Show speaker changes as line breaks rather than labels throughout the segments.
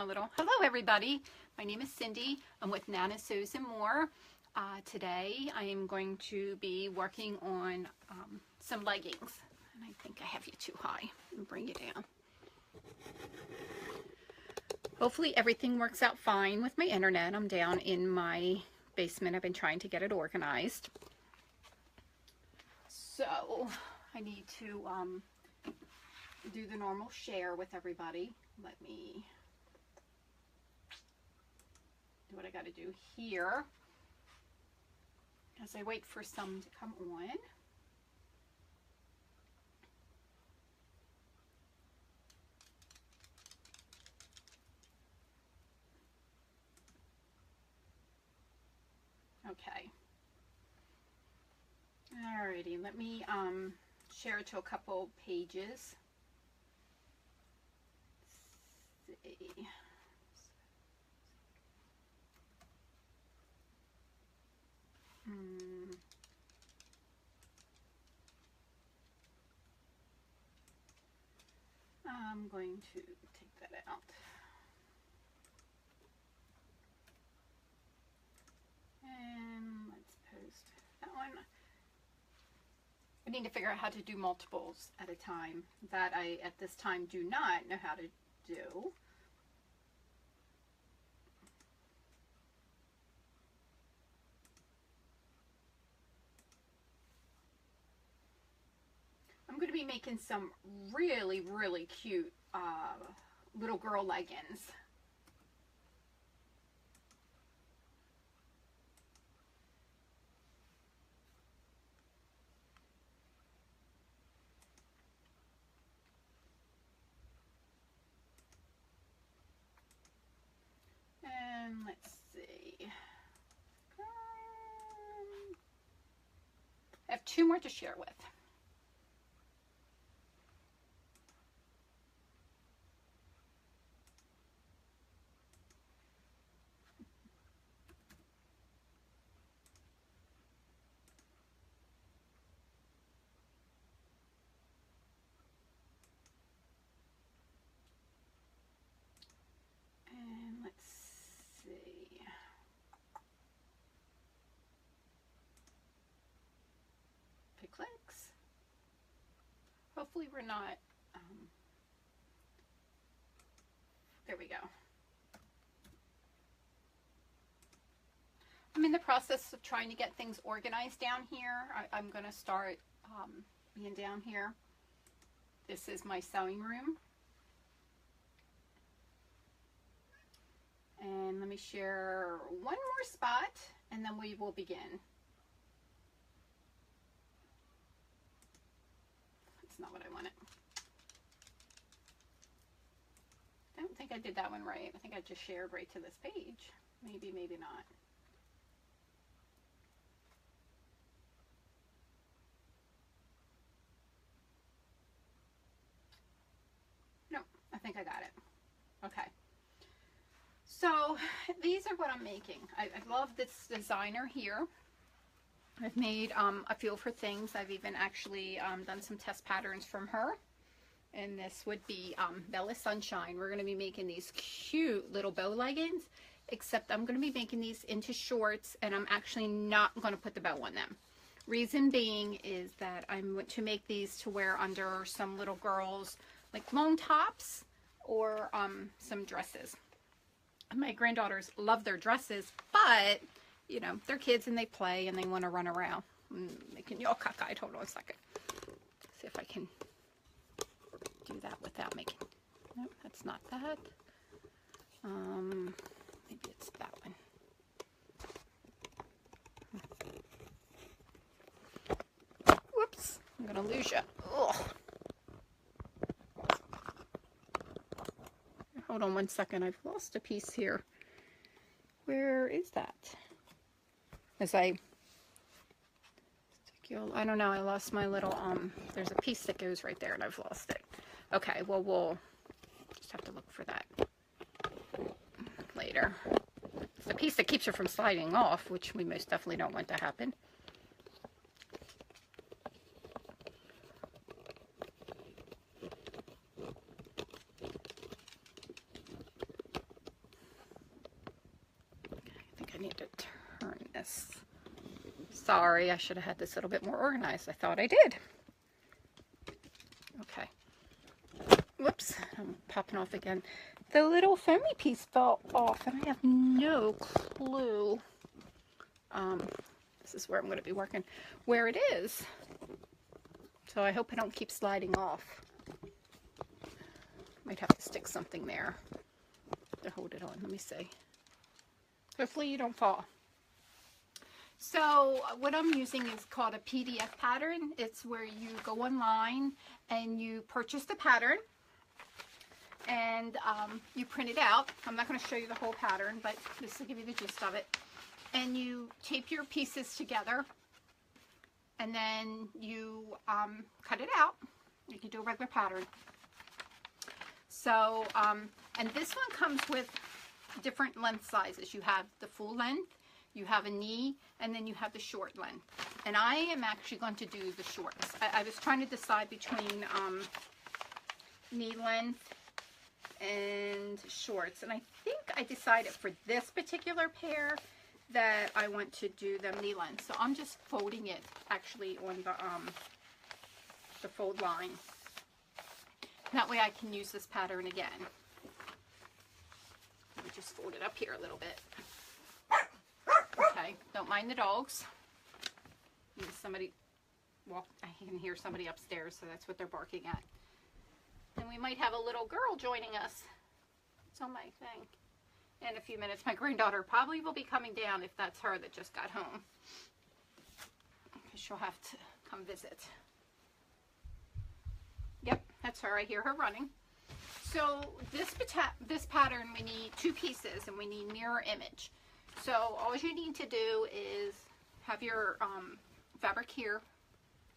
a little. Hello everybody, my name is Cindy. I'm with Nana Sews and More. Today I am going to be working on some leggings. And I think I have you too high. I'll bring you down. Hopefully everything works out fine with my internet. I'm down in my basement. I've been trying to get it organized. So I need to do the normal share with everybody. Let me do what I got to do here as I wait for some to come on. Okay. Alrighty, let me share it to a couple pages. Let's see. I'm going to take that out. And let's post that one. I need to figure out how to do multiples at a time that I at this time do not know how to do. I'm going to be making some really cute little girl leggings. And let's see. I have two more to share with. Clicks. Hopefully we're not, there we go. I'm in the process of trying to get things organized down here. I'm going to start being down here. This is my sewing room. And let me share one more spot and then we will begin. Not what I wanted. I don't think I did that one right. I think I just shared right to this page. Maybe, maybe not. No, I think I got it. Okay. So these are what I'm making. I love this designer here. I've made a few of her things. I've even actually done some test patterns from her. And this would be Bella Sunshine. We're going to be making these cute little bow leggings, except I'm going to be making these into shorts, and I'm actually not going to put the bow on them. Reason being is that I want to make these to wear under some little girls, like long tops or some dresses. My granddaughters love their dresses, but you know, they're kids and they play and they want to run around. They can yell cockeyed. Hold on a second. See if I can do that without making. No, that's not that. Maybe it's that one. Whoops! I'm gonna lose you. Ugh. Hold on one second. I've lost a piece here. Where is that? As I don't know, I lost my little, there's a piece that goes right there and I've lost it. Okay, well, we'll just have to look for that later. It's the piece that keeps her from sliding off, which we most definitely don't want to happen. need to turn this. Sorry, I should have had this a little bit more organized. I thought I did. Okay. Whoops, I'm popping off again. The little foamy piece fell off, and I have no clue. This is where I'm going to be working, where it is. So I hope I don't keep sliding off. Might have to stick something there to hold it on. Let me see. Hopefully you don't fall. So what I'm using is called a PDF pattern. It's where you go online and you purchase the pattern and you print it out. I'm not going to show you the whole pattern, but this will give you the gist of it. And you tape your pieces together and then you cut it out. You can do a regular pattern. So, and this one comes with different length sizes. You have the full length, you have a knee, and then you have the short length. And I am actually going to do the shorts. I was trying to decide between knee length and shorts. And I think I decided for this particular pair that I want to do them knee length. So I'm just folding it actually on the fold line. That way I can use this pattern again. Let me just fold it up here a little bit. Okay, don't mind the dogs. Somebody, well, I can hear somebody upstairs, so that's what they're barking at. And we might have a little girl joining us. It's on my thing. In a few minutes, my granddaughter probably will be coming down if that's her that just got home. Because she'll have to come visit. Yep, that's her. I hear her running. So this pattern, we need 2 pieces and we need mirror image. So all you need to do is have your fabric here,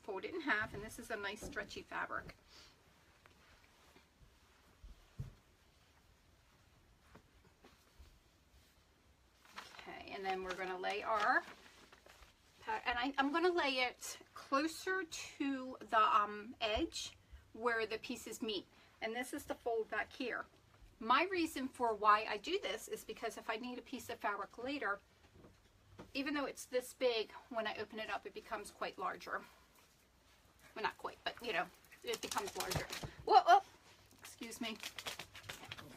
fold it in half, and this is a nice stretchy fabric. Okay, and then we're going to lay our, and I'm going to lay it closer to the edge where the pieces meet. And this is the fold back here. My reason for why I do this is because if I need a piece of fabric later, even though it's this big, when I open it up, it becomes quite larger. Well, not quite, but you know, it becomes larger. Whoa, oh, excuse me.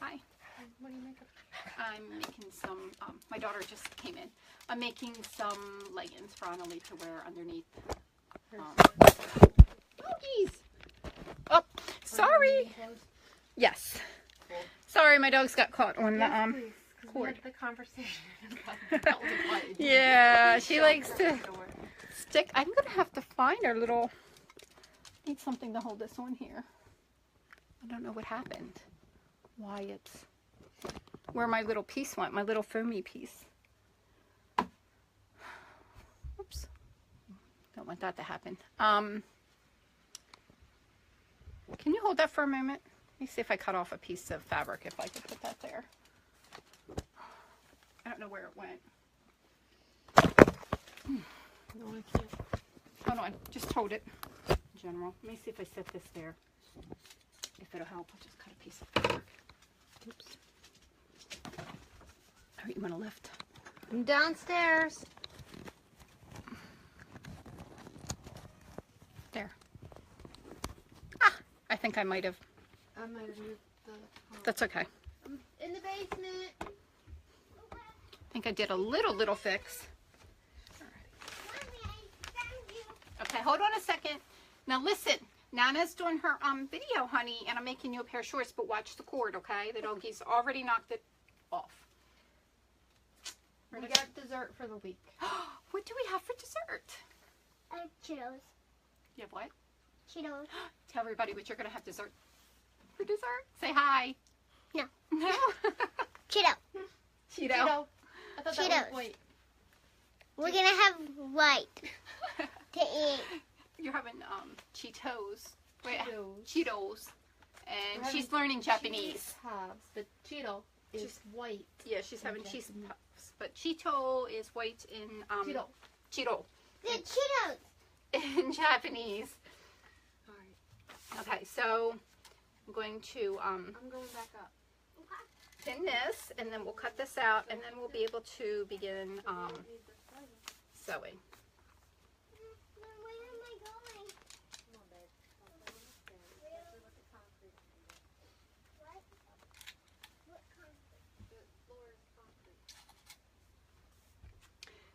Hi. What are you making? I'm making some, my daughter just came in. I'm making some leggings for Annalie to wear underneath. Oh, geez. Oh, sorry. Yes. Sorry, my dogs got caught on the cord.
The conversation about
yeah, she likes to stick. I'm gonna have to find our little. Need something to hold this on here. I don't know what happened. Why it's where my little piece went. My little foamy piece. Oops. Don't want that to happen. Can you hold that for a moment? Let me see if I cut off a piece of fabric, if I could put that there. I don't know where it went.
No, I can't.
Hold on, just hold it in general. Let me see if I set this there. If it'll help, I'll just cut a piece of fabric. Oops. All right, you want to lift?
I'm downstairs.
There. Ah, I think I might have.
I might have moved the...
That's okay.
I'm in the basement.
I think I did a little fix. Okay, hold on a second. Now listen, Nana's doing her video, honey, and I'm making you a pair of shorts, but watch the cord, okay? The doggies already knocked it off.
We got dessert for the week.
What do we have for dessert?
Cheetos.
You have what?
Cheetos.
Tell everybody what you're going to have dessert. For dessert? Say hi.
No.
No?
Cheeto.
Cheeto.
Cheeto. I thought that
Cheetos.
was white.
We're gonna have white to eat.
You're having Cheetos. Wait,
Cheetos.
Cheetos. And
We're
she's
having
learning Japanese.
Cheese puffs, but Cheeto is
She's-
white.
Yeah, she's having
in
cheese
Japanese.
puffs. But Cheeto is white in
Cheeto.
Cheeto
The Cheetos.
in Japanese.
All right.
Okay, so I'm going to
I'm going back up.
pin this, and then we'll cut this out, and then we'll be able to begin sewing.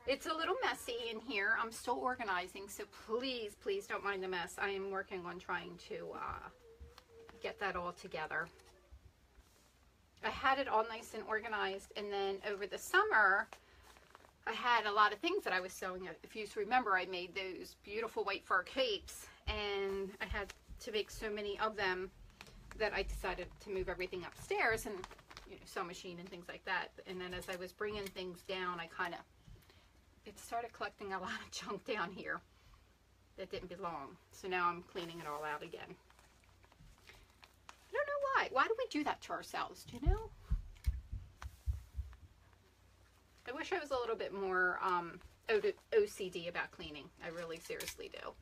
It's a little messy in here. I'm still organizing, so please, please don't mind the mess. I am working on trying to get that all together. I had it all nice and organized, and then over the summer, I had a lot of things that I was sewing. If you remember, I made those beautiful white fur capes, and I had to make so many of them that I decided to move everything upstairs and, you know, sew machine and things like that. And then as I was bringing things down, it started collecting a lot of junk down here that didn't belong. So now I'm cleaning it all out again. I don't know why. Why do we do that to ourselves? Do you know? I wish I was a little bit more OCD about cleaning. I really seriously do.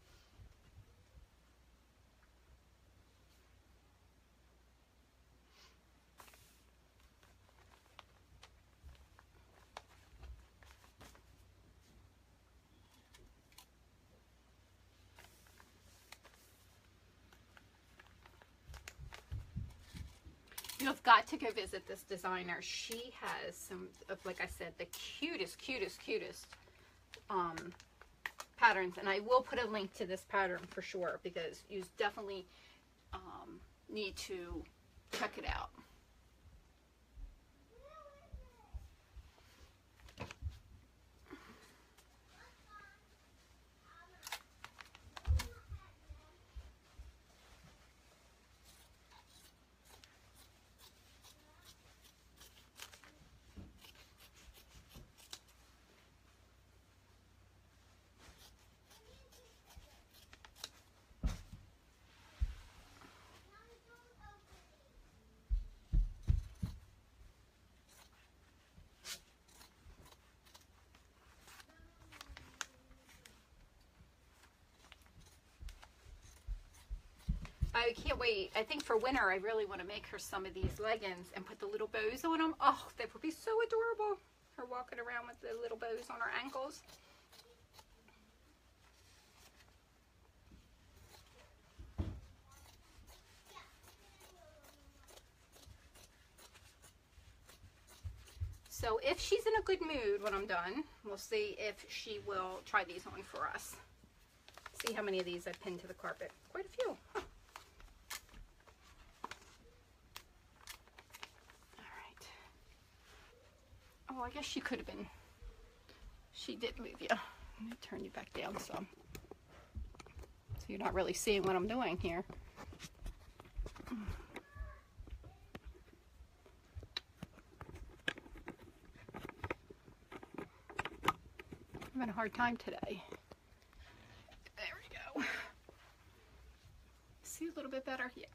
You've got to go visit this designer. She has some of, like I said, the cutest patterns. And I will put a link to this pattern for sure, because you definitely need to check it out. I can't wait. I think for winter, I really want to make her some of these leggings and put the little bows on them. Oh, that would be so adorable. Her walking around with the little bows on her ankles. So if she's in a good mood when I'm done, we'll see if she will try these on for us. See how many of these I pinned to the carpet. Quite a few. Huh. Oh, I guess she could have been. She did move you. Let me turn you back down some. So you're not really seeing what I'm doing here. I'm having a hard time today. There we go. See a little bit better? Yeah.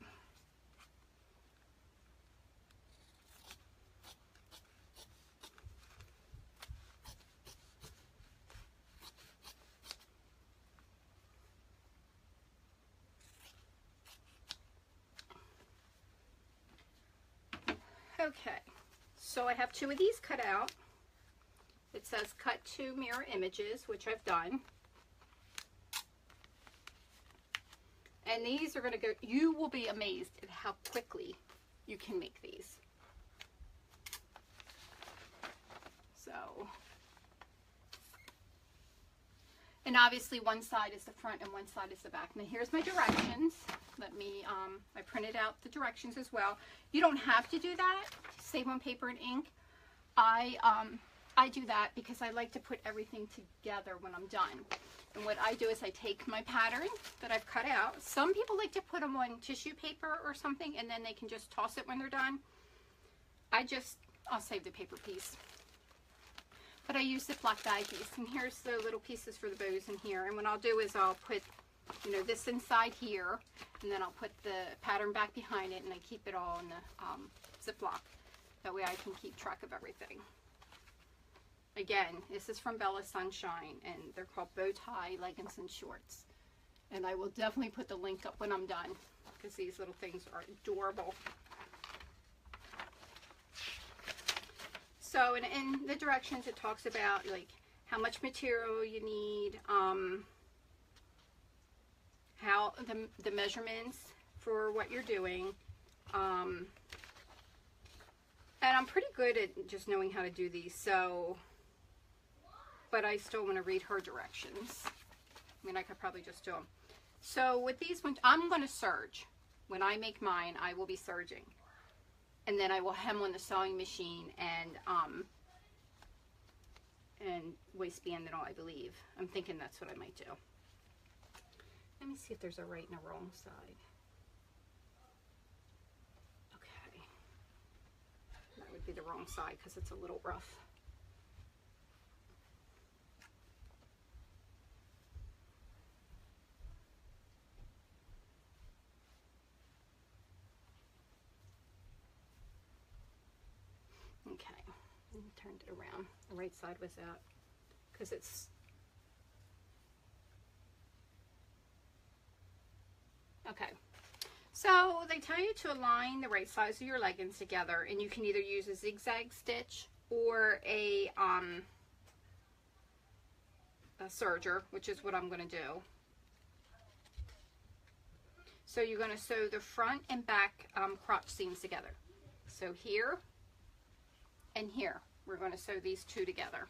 Okay, so I have 2 of these cut out. It says cut to mirror images, which I've done. And these are going to go, you will be amazed at how quickly you can make these. So, and obviously one side is the front and one side is the back. Now here's my directions. Let me, I printed out the directions as well. You don't have to do that, save on paper and ink. I do that because I like to put everything together when I'm done. And what I do is I take my pattern that I've cut out. Some people like to put them on tissue paper or something and then they can just toss it when they're done. I'll save the paper piece. But I use Ziploc baggies, and here's the little pieces for the bows in here. And what I'll do is I'll put, you know, this inside here, and then I'll put the pattern back behind it, and I keep it all in the Ziploc. That way I can keep track of everything. Again, this is from Bella Sunshine, and they're called bow tie leggings and shorts. And I will definitely put the link up when I'm done, because these little things are adorable. So in the directions it talks about like how much material you need, how the measurements for what you're doing, and I'm pretty good at just knowing how to do these, so, but I still want to read her directions. I mean, I could probably just do them. So with these ones, I'm going to serge. When I make mine, I will be serging. And then I will hem on the sewing machine and waistband it all, I believe. I'm thinking that's what I might do. Let me see if there's a right and a wrong side. Okay. That would be the wrong side because it's a little rough. Okay, and turned it around. The right side was out because it's okay. So they tell you to align the right sides of your leggings together, and you can either use a zigzag stitch or a serger, which is what I'm going to do. So you're going to sew the front and back crotch seams together. So here and here, we're going to sew these two together.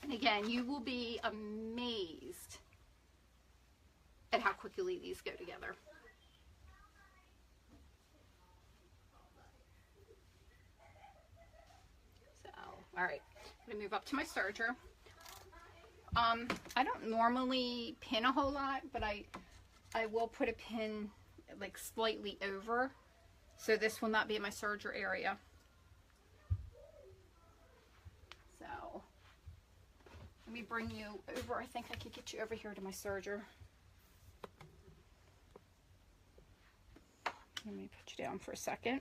And again, you will be amazed at how quickly these go together. So, all right, I'm going to move up to my serger. I don't normally pin a whole lot, but I will put a pin like slightly over. So this will not be in my serger area. So let me bring you over. I think I could get you over here to my serger. Let me put you down for a second.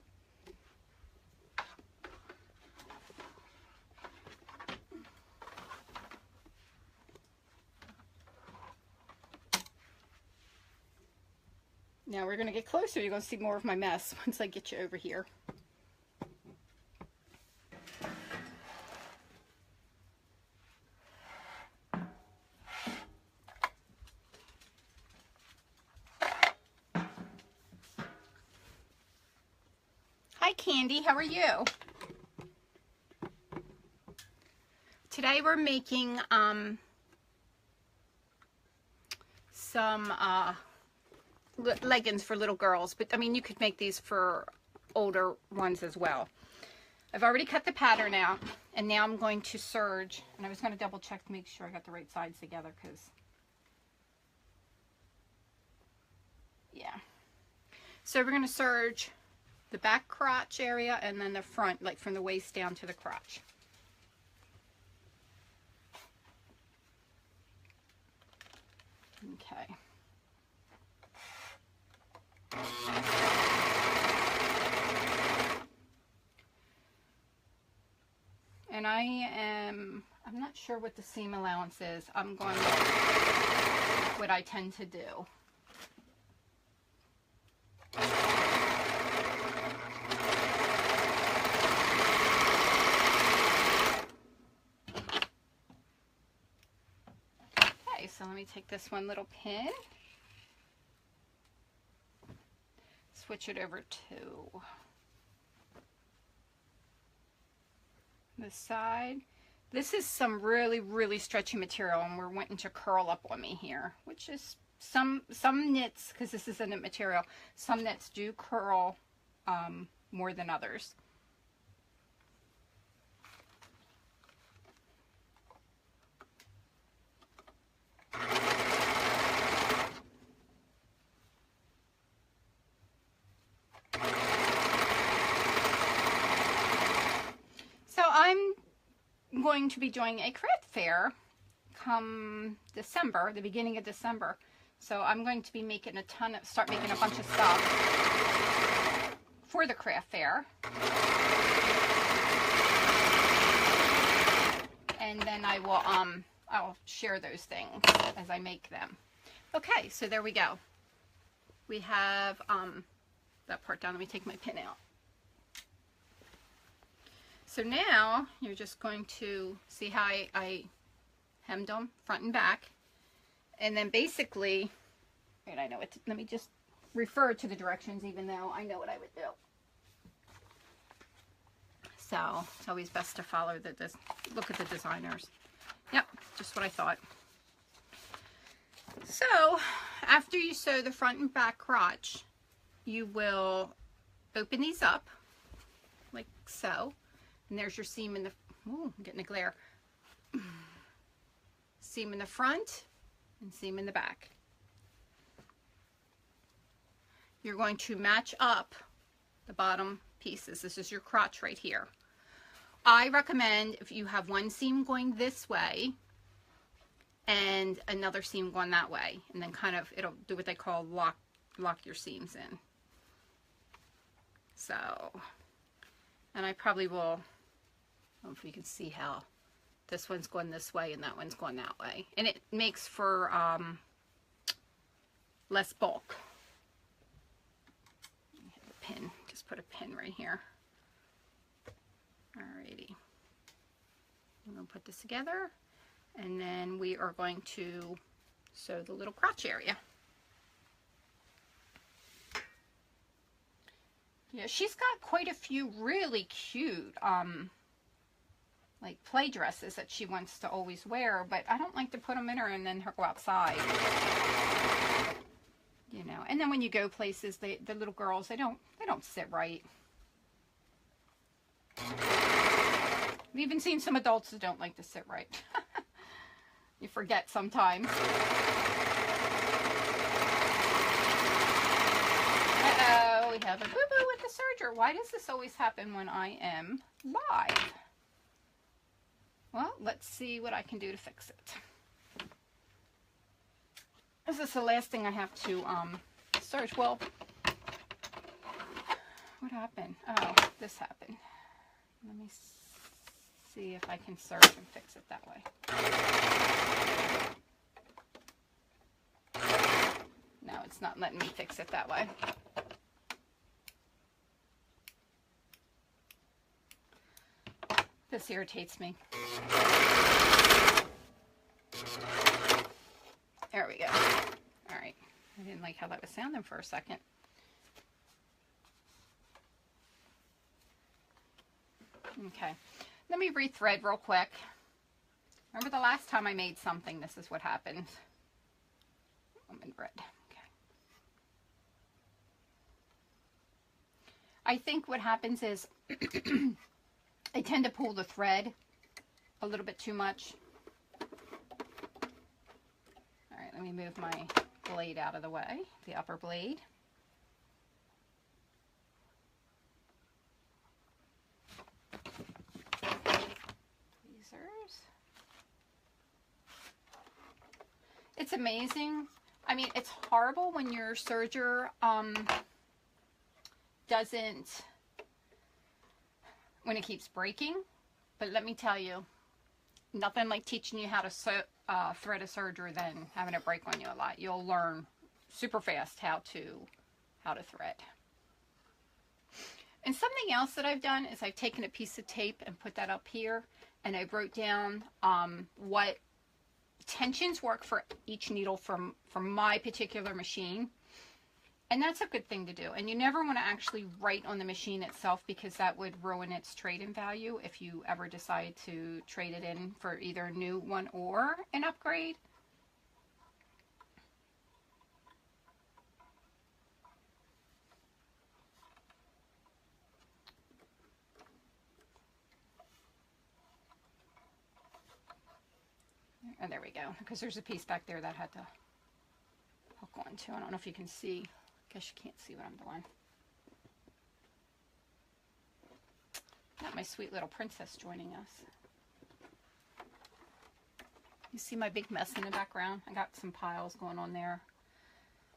Now we're going to get closer. You're going to see more of my mess once I get you over here. Hi Candy, how are you? Today we're making some leggings for little girls, but I mean you could make these for older ones as well. I've already cut the pattern out, and now I'm going to serge, and I was going to double check to make sure I got the right sides together, because yeah. So we're going to serge the back crotch area and then the front, like from the waist down to the crotch. Okay. And I'm not sure what the seam allowance is. I'm going with what I tend to do. Okay, so let me take this one little pin, switch it over to the side. This is some really, really stretchy material, and we're wanting to curl up on me here, which is some knits, because this is a knit material, some knits do curl more than others. So I'm going to be doing a craft fair come December, the beginning of December. So I'm going to be making start making a bunch of stuff for the craft fair. And then I will I'll share those things as I make them. Okay, so there we go. We have that part down. Let me take my pin out. So now you're just going to see how I hemmed them front and back. And then basically, wait, I know it. Let me just refer to the directions even though I know what I would do. So it's always best to follow look at the designers. Yep, just what I thought. So after you sew the front and back crotch, you will open these up like so. And there's your seam in the, ooh, I'm getting a glare. Seam in the front and seam in the back. You're going to match up the bottom pieces. This is your crotch right here. I recommend if you have one seam going this way and another seam going that way, and then kind of it'll do what they call lock your seams in. So, and I probably will, I don't know if you can see how this one's going this way and that one's going that way, and it makes for less bulk. Pin, just put a pin right here. Alrighty, I'm going to put this together, and then we are going to sew the little crotch area. Yeah, she's got quite a few really cute like play dresses that she wants to always wear, but I don't like to put them in her and then her go outside. You know, and then when you go places, the little girls, they don't sit right. I've even seen some adults that don't like to sit right. You forget sometimes. Uh-oh, we have a boo-boo with the serger. Why does this always happen when I am live? Well, let's see what I can do to fix it. This is the last thing I have to search. Well, what happened? Oh, this happened. Let me see if I can search and fix it that way. No, it's not letting me fix it that way. This irritates me. There we go. All right. I didn't like how that was sounding for a second. Okay. Let me rethread real quick. Remember the last time I made something, this is what happened. I'm in red. Okay. I think what happens is I tend to pull the thread a little bit too much. All right, let me move my blade out of the way, the upper blade. Tweezers. It's amazing. I mean, it's horrible when your serger when it keeps breaking, but let me tell you, nothing like teaching you how to thread a serger than having it break on you a lot. You'll learn super fast how to thread. And something else that I've done is I've taken a piece of tape and put that up here, and I wrote down what tensions work for each needle from my particular machine. And that's a good thing to do. And you never want to actually write on the machine itself, because that would ruin its trade-in value if you ever decide to trade it in for either a new one or an upgrade. And there we go, because there's a piece back there that had to hook onto. I don't know if you can see. I guess you can't see what I'm doing. Got my sweet little princess joining us. You see my big mess in the background? I got some piles going on there.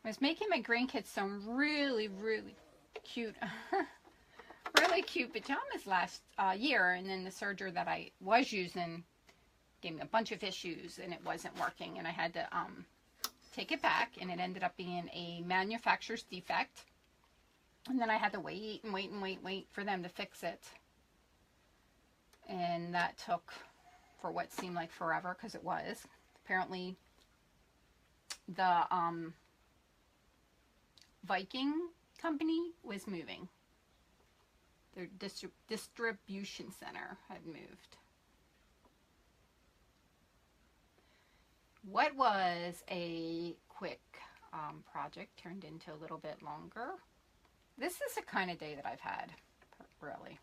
I was making my grandkids some really, really cute, really cute pajamas last year, and then the serger that I was using gave me a bunch of issues, and it wasn't working, and I had to take it back, and it ended up being a manufacturer's defect, and then I had to wait and wait and wait for them to fix it. and that took for what seemed like forever, because it was. Apparently the Viking company was moving. Their distribution center had moved. What was a quick project turned into a little bit longer. This is the kind of day that I've had, really.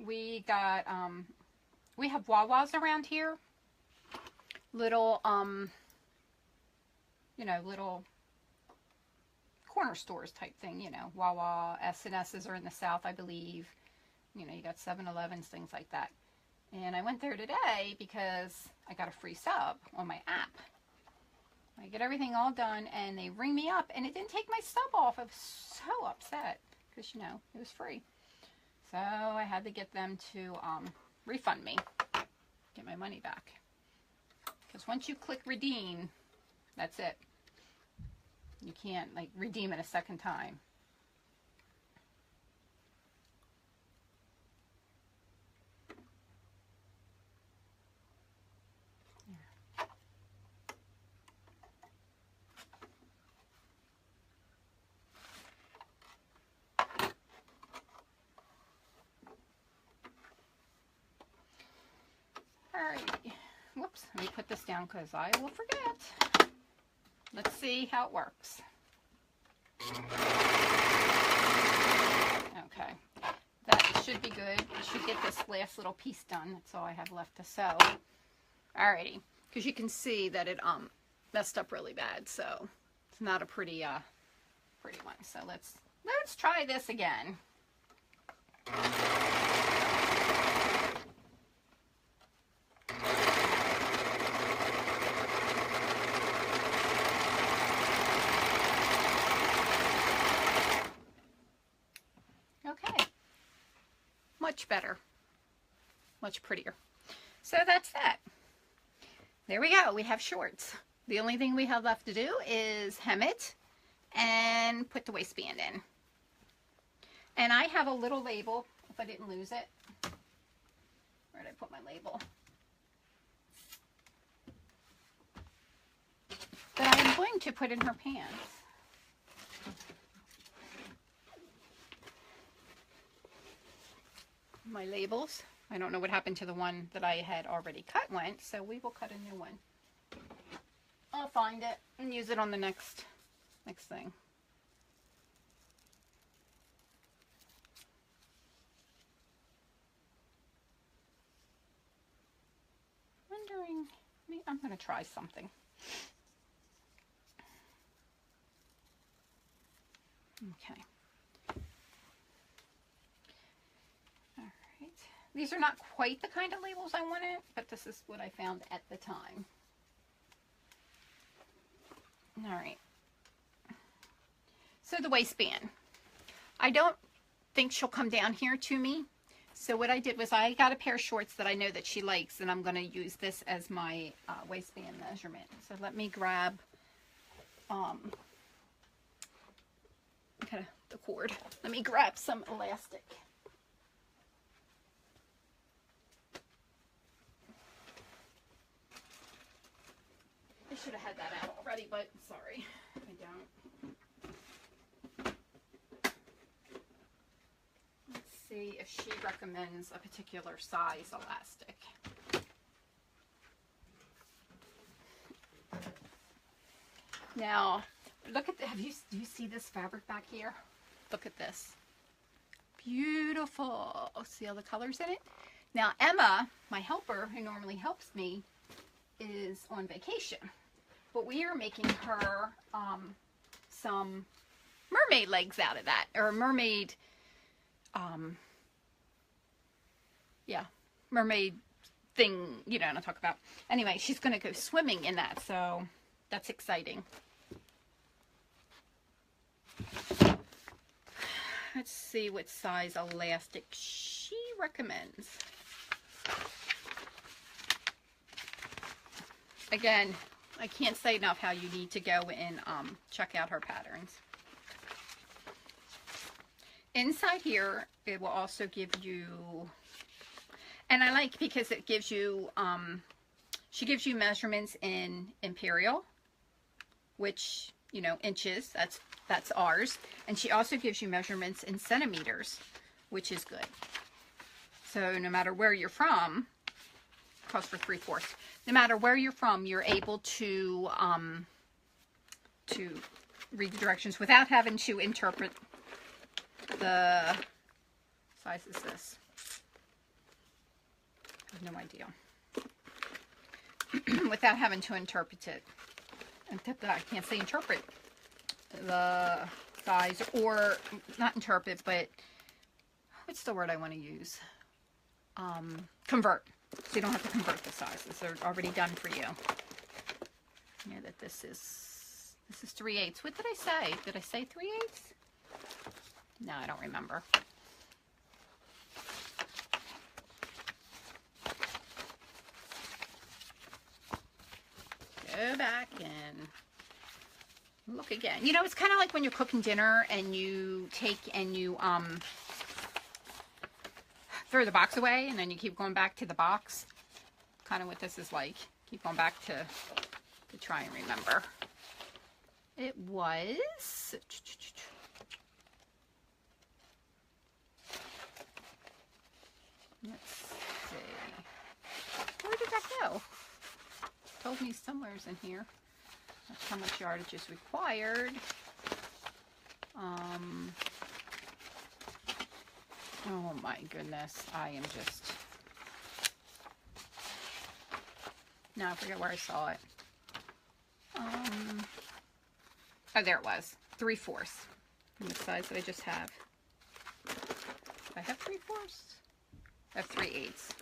We got, we have Wawas around here. Little, you know, little corner stores type thing, you know. Wawa, S&S's are in the south, I believe. You know, you got 7-Elevens, things like that. And I went there today because I got a free sub on my app. I get everything all done and they ring me up and it didn't take my sub off. I was so upset because, you know, it was free. So I had to get them to refund me, get my money back. Because once you click redeem, that's it. You can't like redeem it a second time. Alright, whoops, let me put this down because I will forget. Let's see how it works. Okay, that should be good. I should get this last little piece done. That's all I have left to sew. Alrighty, because you can see that it messed up really bad, so it's not a pretty pretty one. So let's try this again. Okay, much better, much prettier. So that's that. There we go, we have shorts. The only thing we have left to do is hem it and put the waistband in. And I have a little label, if I didn't lose it. Where did I put my label? That I'm going to put in her pants. My labels. I don't know what happened to the one that I had already cut went, so we will cut a new one. I'll find it and use it on the next thing. Wondering, I'm going to try something. Okay. All right. These are not quite the kind of labels I wanted, but this is what I found at the time. All right. So the waistband. I don't think she'll come down here to me. So what I did was I got a pair of shorts that I know that she likes, and I'm going to use this as my waistband measurement. So let me grab kind of the cord. Let me grab some elastic. I should have had that out already, but sorry, I don't. Let's see if she recommends a particular size elastic. Now, look at the, do you see this fabric back here? Look at this. Beautiful. See all the colors in it? Now, Emma, my helper, who normally helps me, is on vacation. But we are making her some mermaid legs out of that. Or mermaid, yeah, mermaid thing, you know what I'm talking about. Anyway, she's going to go swimming in that, so that's exciting. Let's see what size elastic she recommends. Again, I can't say enough how you need to go and check out her patterns. Inside here, it will also give you, and I like because it gives you, she gives you measurements in imperial, which, you know, inches, that's ours. And she also gives you measurements in centimeters, which is good. So no matter where you're from, costs for 3/4. No matter where you're from, you're able to read the directions without having to interpret the size is this. I have no idea. Without having to interpret it. I can't say interpret the size, or not interpret, but what's the word I want to use? Convert. So you don't have to convert the sizes. They're already done for you. You know that this is 3/8. What did I say? Did I say 3/8? No, I don't remember. Go back and look again. You know, it's kind of like when you're cooking dinner and you take and you throw the box away and then you keep going back to the box. Kind of what this is like. Keep going back to try and remember. It was... Let's see. Where did that go? Told me somewhere's in here. That's how much yardage is required. Oh my goodness. I am just... No, I forget where I saw it. Oh, there it was. 3/4. And the size that I just have. Do I have 3/4? I have 3/8.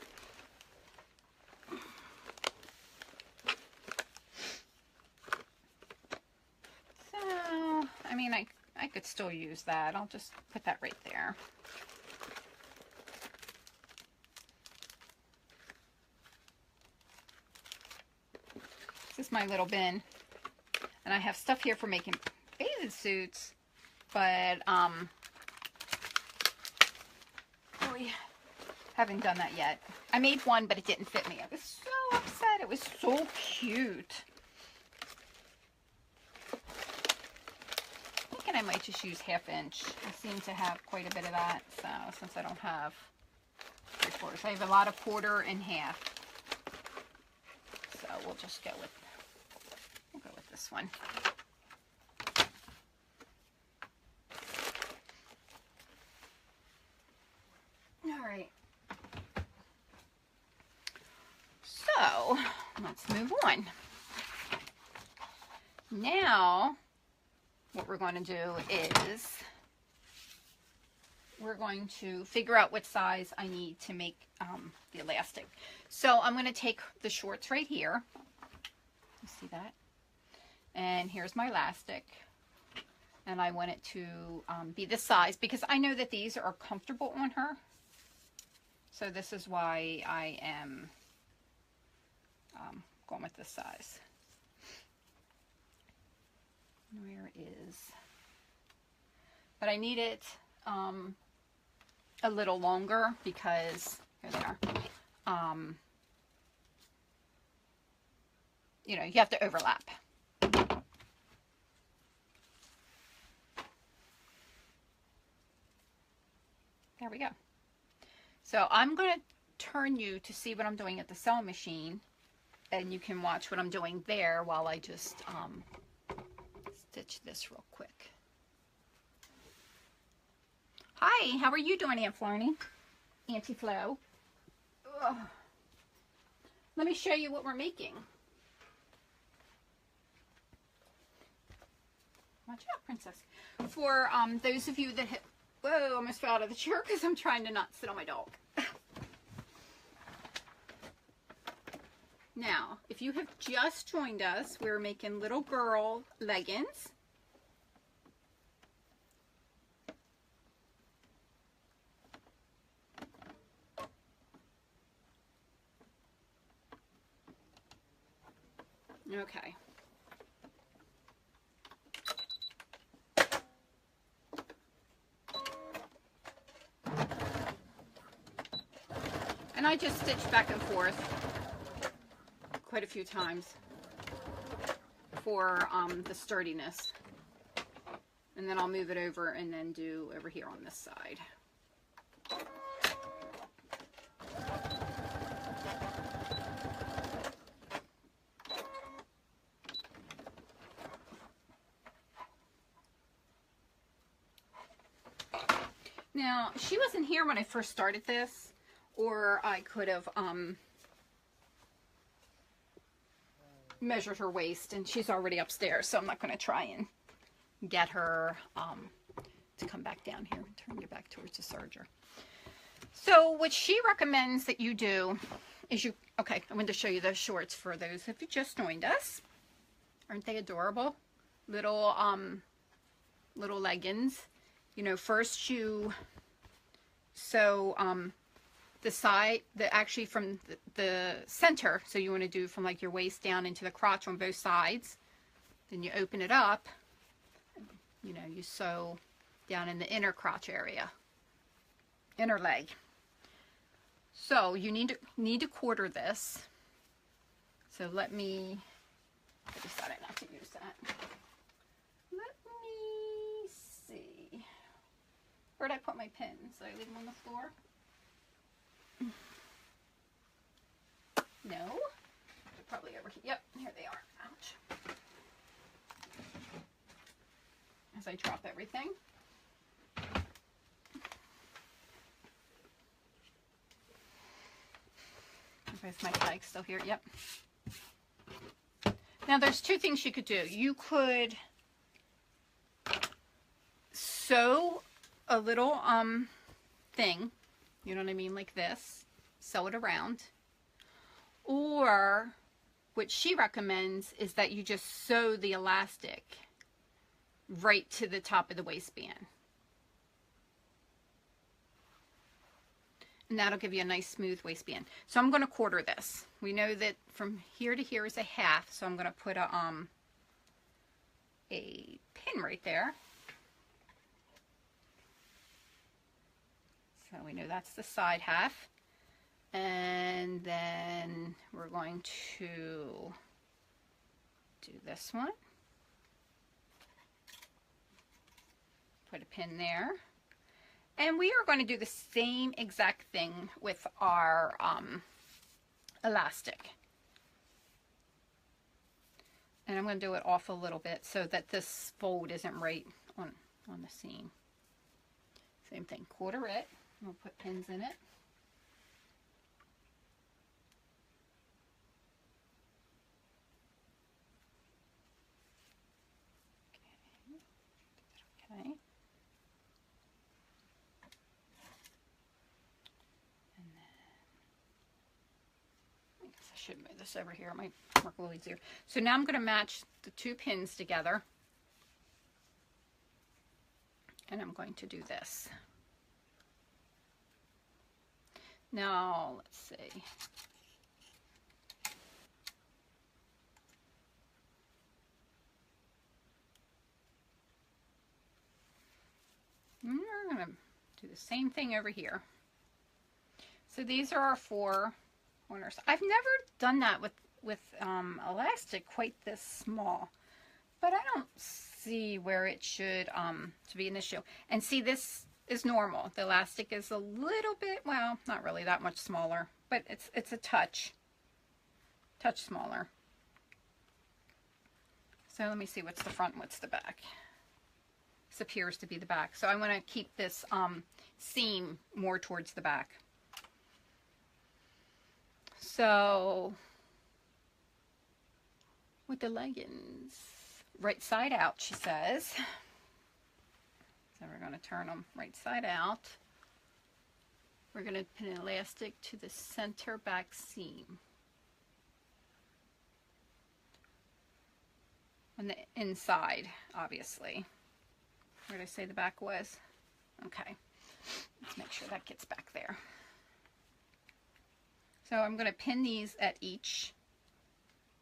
So, I mean, I could still use that. I'll just put that right there. This is my little bin. And I have stuff here for making bathing suits, but really haven't done that yet. I made one, but it didn't fit me. I was so upset. It was so cute. Thinking I might just use 1/2 inch. I seem to have quite a bit of that, so since I don't have 3/4, I have a lot of 1/4 and 1/2. So we'll just go with this one. All right. So let's move on. Now, what we're going to do is we're going to figure out what size I need to make the elastic. So I'm going to take the shorts right here. You see that? And here's my elastic. And I want it to be this size because I know that these are comfortable on her. So this is why I am going with this size. Where is... But I need it a little longer because... Here they are. You know, you have to overlap. There we go. So I'm going to turn you to see what I'm doing at the sewing machine, and you can watch what I'm doing there while I just stitch this real quick. Hi, how are you doing, Aunt Flarney? Auntie Flo. Ugh. Let me show you what we're making. Watch out, princess. For those of you that have... Whoa, I almost fell out of the chair because I'm trying to not sit on my dog. Now, if you have just joined us, we're making little girl leggings. Okay. And I just stitch back and forth quite a few times for the sturdiness. And then I'll move it over and then do over here on this side. Now, she wasn't here when I first started this, or I could have measured her waist, and she's already upstairs, so I'm not going to try and get her to come back down here and turn you back towards the serger. So what she recommends that you do is okay, I'm going to show you those shorts for those if you just joined us. Aren't they adorable? Little little leggings. You know, first you sew the side, actually from the center, so you want to do from like your waist down into the crotch on both sides. Then you open it up, you know, you sew down in the inner crotch area, inner leg. So you need to quarter this. So I decided not to use that. Let me see. Where'd I put my pins? Did I leave them on the floor? No. They're probably over here. Yep, here they are. Ouch. As I drop everything. Is my tag still here? Yep. Now there's two things you could do. You could sew a little thing, you know what I mean, like this, sew it around. Or what she recommends is that you just sew the elastic right to the top of the waistband. And that'll give you a nice smooth waistband. So I'm going to quarter this. We know that from here to here is a half, so I'm going to put a pin right there. So we know that's the side half. And then we're going to do this one. Put a pin there. And we are going to do the same exact thing with our elastic. And I'm going to do it off a little bit so that this fold isn't right on the seam. Same thing, quarter it. We'll put pins in it. Okay. I should move this over here. It might work a little easier. So now I'm going to match the two pins together. And I'm going to do this. Now, let's see. And we're going to do the same thing over here. So these are our four corners. I've never done that with elastic quite this small, but I don't see where it should to be an issue. And see, this is normal. The elastic is a little bit, well, not really that much smaller, but it's a touch smaller. So let me see what's the front and what's the back. This appears to be the back. So I want to keep this seam more towards the back. So with the leggings, right side out, she says. So we're going to turn them right side out. We're going to pin an elastic to the center back seam. On the inside, obviously. Where did I say the back was? Okay. Let's make sure that gets back there. So I'm going to pin these at each,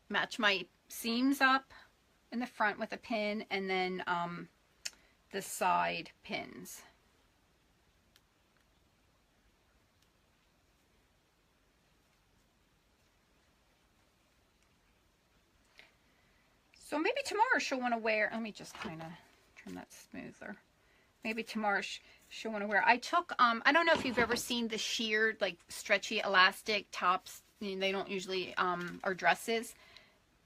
match my seams up in the front with a pin, and then the side pins. So maybe tomorrow she'll want to wear, let me just kind of turn that smoother. Maybe tomorrow she'll want to wear, I took, I don't know if you've ever seen the sheared, like stretchy elastic tops. You know, they don't usually, or dresses,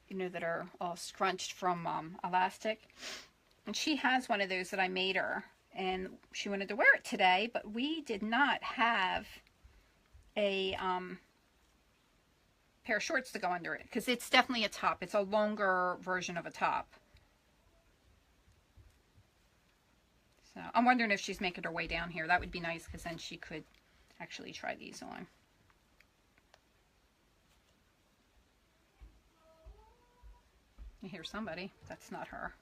you know, that are all scrunched from elastic. And she has one of those that I made her, and she wanted to wear it today, but we did not have a pair of shorts to go under it, because it's definitely a top. It's a longer version of a top. So I'm wondering if she's making her way down here. That would be nice, because then she could actually try these on. You hear somebody. That's not her.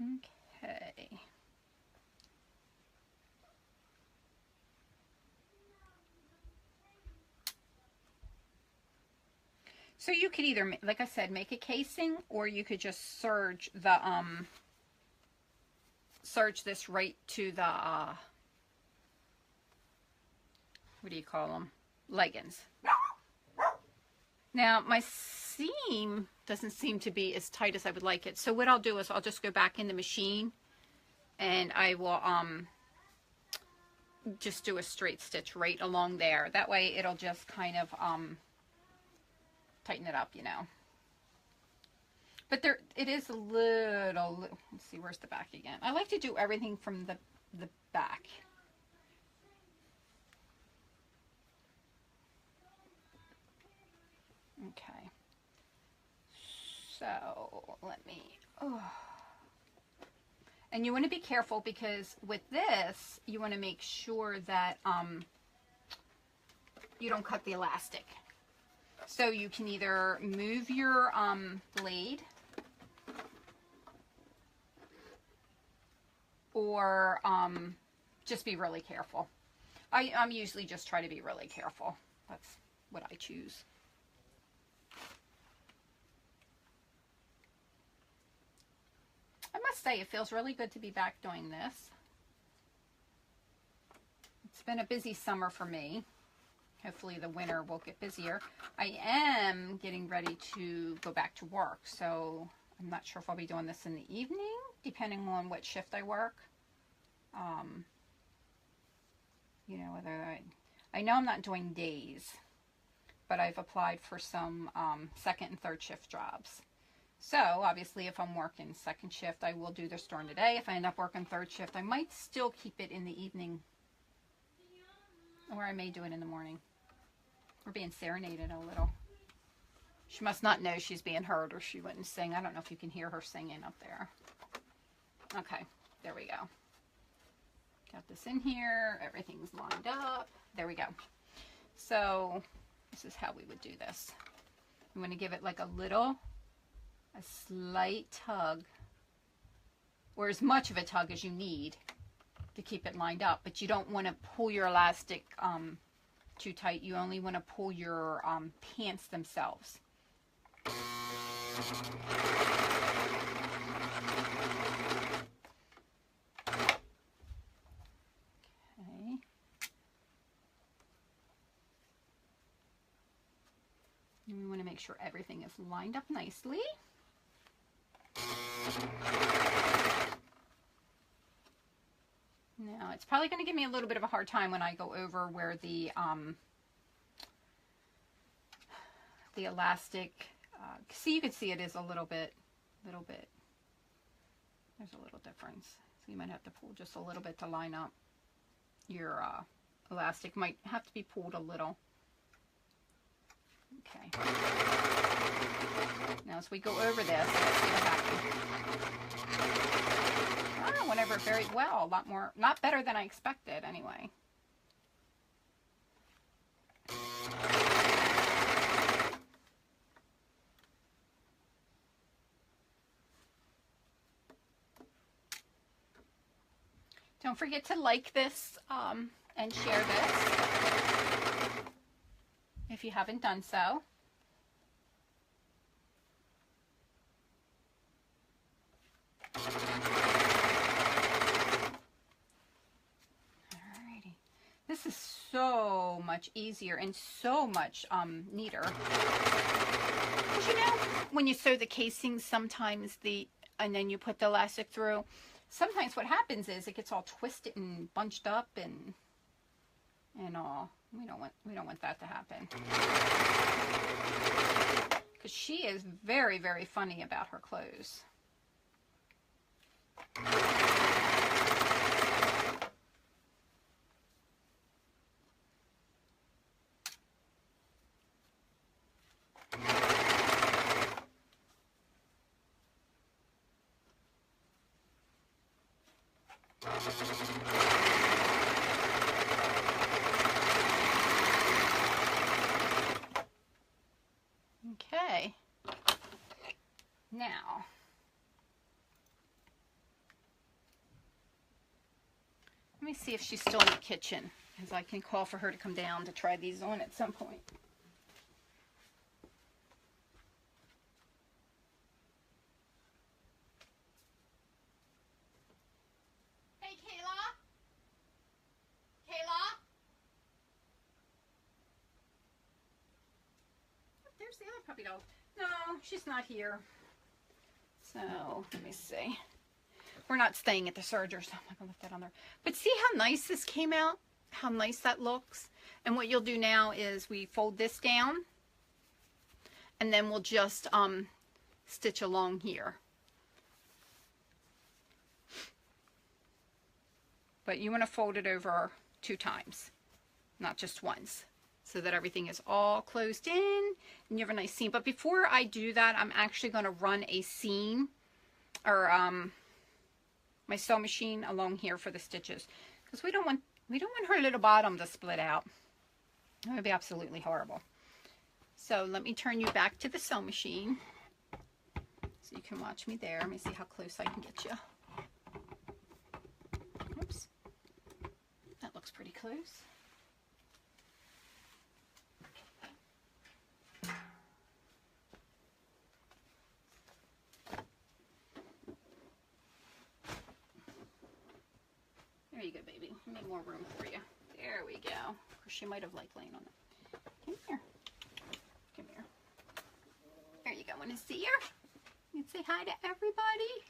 Okay. So you could either, like I said, make a casing, or you could just serge the serge this right to the what do you call them? Leggings. Now my seam doesn't seem to be as tight as I would like it. So what I'll do is I'll just go back in the machine, and I will just do a straight stitch right along there. That way it'll just kind of tighten it up, you know. But there, it is a little, let's see, where's the back again? I like to do everything from the back. Okay. So, let me, and you want to be careful, because with this, you want to make sure that you don't cut the elastic. So you can either move your blade, or just be really careful. I'm usually just try to be really careful. That's what I choose. I must say, it feels really good to be back doing this. It's been a busy summer for me. Hopefully the winter will get busier. I am getting ready to go back to work, so I'm not sure if I'll be doing this in the evening, depending on what shift I work. You know, whether I know I'm not doing days, but I've applied for some second and third shift jobs. So obviously if I'm working second shift, I will do this during the day. If I end up working third shift, I might still keep it in the evening, or I may do it in the morning. We're being serenaded a little. She must not know she's being heard, or she wouldn't sing. I don't know if you can hear her singing up there. Okay, there we go. Got this in here. Everything's lined up. There we go. So this is how we would do this. I'm going to give it like a slight tug, or as much of a tug as you need to keep it lined up, but you don't want to pull your elastic too tight. You only want to pull your pants themselves. Okay. And we want to make sure everything is lined up nicely. Now, it's probably going to give me a little bit of a hard time when I go over where the elastic, see, you can see it is a little bit, there's a little difference. So you might have to pull just a little bit to line up your elastic. Might have to be pulled a little. Okay. Now as we go over this, let's see what happens. Oh, went over it very well. A lot better than I expected anyway. Don't forget to like this and share this. if you haven't done so. Alrighty. This is so much easier and so much neater. Because you know, when you sew the casings, sometimes and then you put the elastic through, sometimes what happens is it gets all twisted and bunched up and all. We don't want that to happen. Because she is very, very funny about her clothes. Okay. Now, let me see if she's still in the kitchen, because I can call for her to come down to try these on at some point. Hey, Kayla? Kayla? There's the other puppy dog. No, she's not here. So, let me see. We're not staying at the Surger, so I'm not going to put that on there. But see how nice this came out? How nice that looks? And what you'll do now is we fold this down. And then we'll just stitch along here. But you want to fold it over 2 times, not just once, so that everything is all closed in and you have a nice seam. But before I do that, I'm actually going to run a seam or my sew machine along here for the stitches, because we don't want her little bottom to split out. That would be absolutely horrible. So let me turn you back to the sew machine so you can watch me there. Let me see how close I can get you. Oops. That looks pretty close. There you go, baby. Make more room for you. There we go. Of course, she might have liked laying on it. Come here. Come here. There you go. Want to see her? You can say hi to everybody.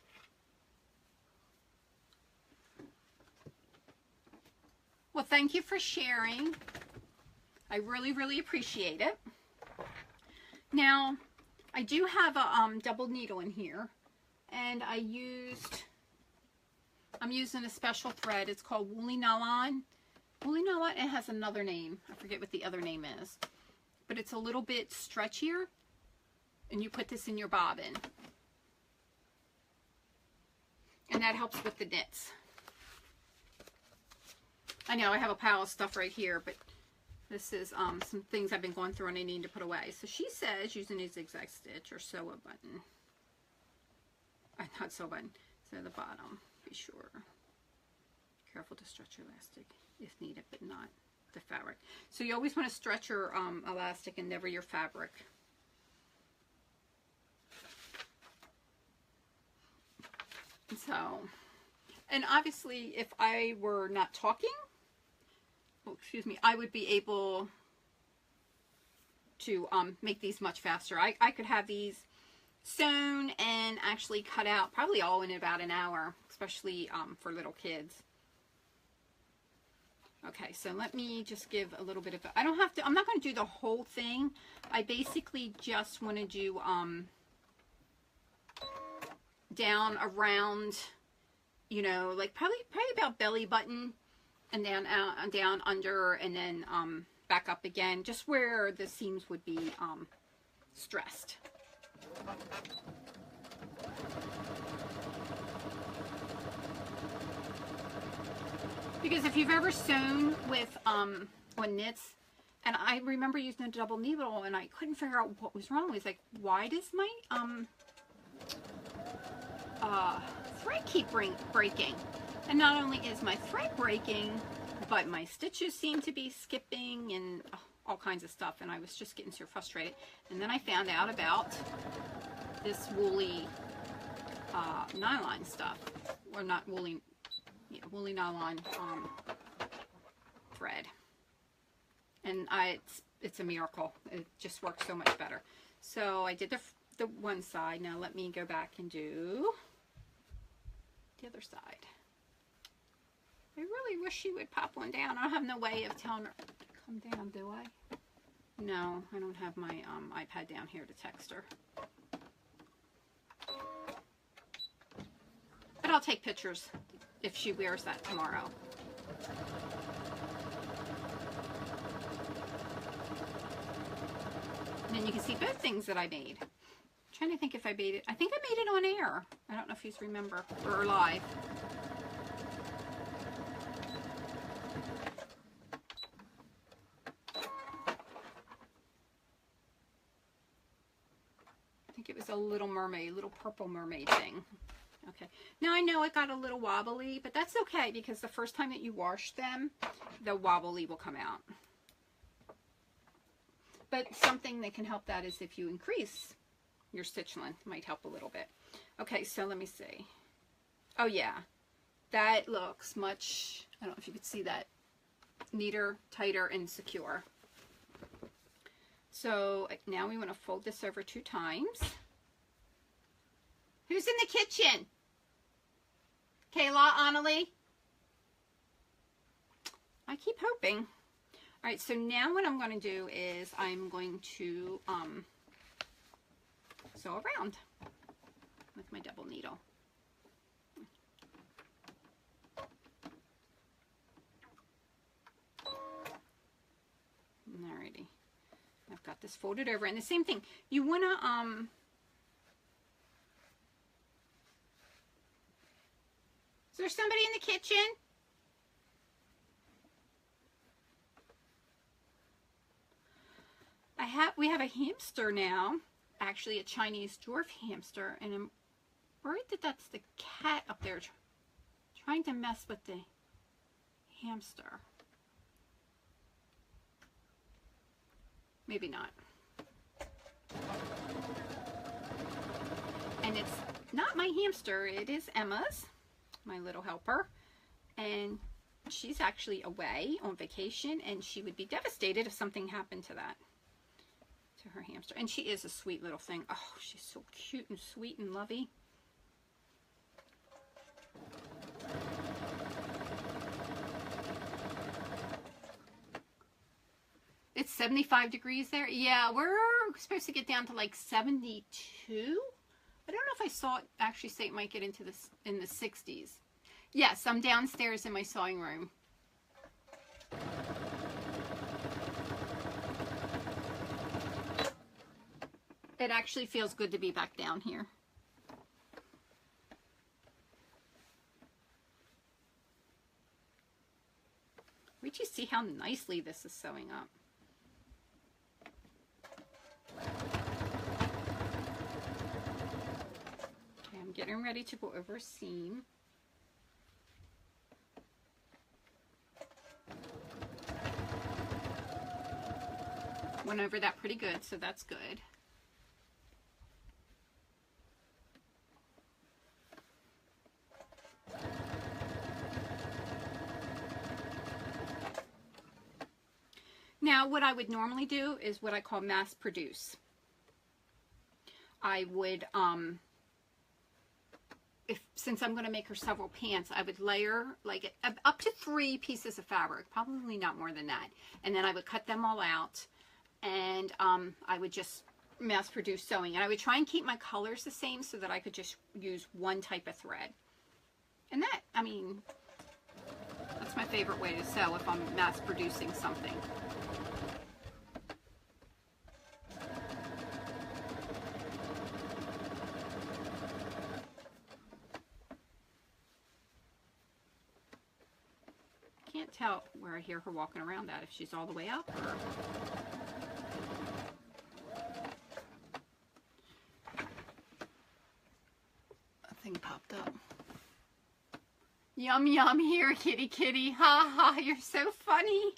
Well, thank you for sharing. I really, really appreciate it. Now, I do have a double needle in here, and I'm using a special thread. It's called Woolly Nylon. Woolly Nylon, it has another name. I forget what the other name is. But it's a little bit stretchier, and you put this in your bobbin. And that helps with the knits. I know I have a pile of stuff right here, but this is some things I've been going through and I need to put away. So she says using a zigzag stitch or sew a button. Not sew a button. So the bottom. Be sure. Careful to stretch your elastic if needed, but not the fabric. So you always want to stretch your elastic and never your fabric. So, and obviously if I were not talking, oh, excuse me, I would be able to make these much faster. I could have these sewn and actually cut out probably all in about an hour, especially for little kids. Okay, so let me just give a little bit of, I don't have to, I'm not going to do the whole thing. I basically just want to do down around, you know, like probably about belly button, and then down under, and then back up again, just where the seams would be stressed. Because if you've ever sewn with on knits, and I remember using a double needle and I couldn't figure out what was wrong. It was like, why does my thread keep breaking? And not only is my thread breaking, but my stitches seem to be skipping and all kinds of stuff, and I was just getting so frustrated. And then I found out about this woolly nylon stuff, or not woolly, yeah, woolly nylon thread, and it's a miracle. It just works so much better. So I did the one side. Now let me go back and do the other side. I really wish she would pop one down. I have no way of telling her to come down, do I? No, I don't have my iPad down here to text her. But I'll take pictures if she wears that tomorrow. And then you can see both things that I made. I'm trying to think if I made it. I think I made it on air. I don't know if you remember, or live. I think it was a little mermaid, little purple mermaid thing. Okay. Now I know it got a little wobbly, but that's okay because the first time that you wash them, the wobbly will come out. But something that can help that is if you increase your stitch length, might help a little bit. Okay, so let me see. Oh yeah, that looks much, I don't know if you could see that, neater, tighter, and secure. So now we want to fold this over 2 times. Who's in the kitchen? Kayla, Annalie? I keep hoping. All right, so now what I'm going to do is I'm going to sew around with my double needle. Alrighty. I've got this folded over, and the same thing. You want to is there somebody in the kitchen? We have a hamster now, actually a Chinese dwarf hamster, and I'm worried that that's the cat up there trying to mess with the hamster. Maybe not. And it's not my hamster, it is Emma's, my little helper, and she's actually away on vacation, and she would be devastated if something happened to that, to her hamster. And she is a sweet little thing. Oh, she's so cute and sweet and lovey. It's 75 degrees there. Yeah, we're supposed to get down to like 72. I don't know if I saw it actually say it might get into this in the 60s. Yes, I'm downstairs in my sewing room. It actually feels good to be back down here. Wait till you see how nicely this is sewing up. Okay, I'm getting ready to go over a seam. Went over that pretty good, so that's good. Now, what I would normally do is what I call mass produce. I would, since I'm going to make her several pants, I would layer like up to 3 pieces of fabric, probably not more than that. And then I would cut them all out, and I would just mass produce sewing. And I would try and keep my colors the same so that I could just use one type of thread. And that, I mean, that's my favorite way to sew if I'm mass producing something. Can't tell where I hear her walking around at, if she's all the way up or... A thing popped up. Yum yum here, kitty kitty. Ha ha, you're so funny.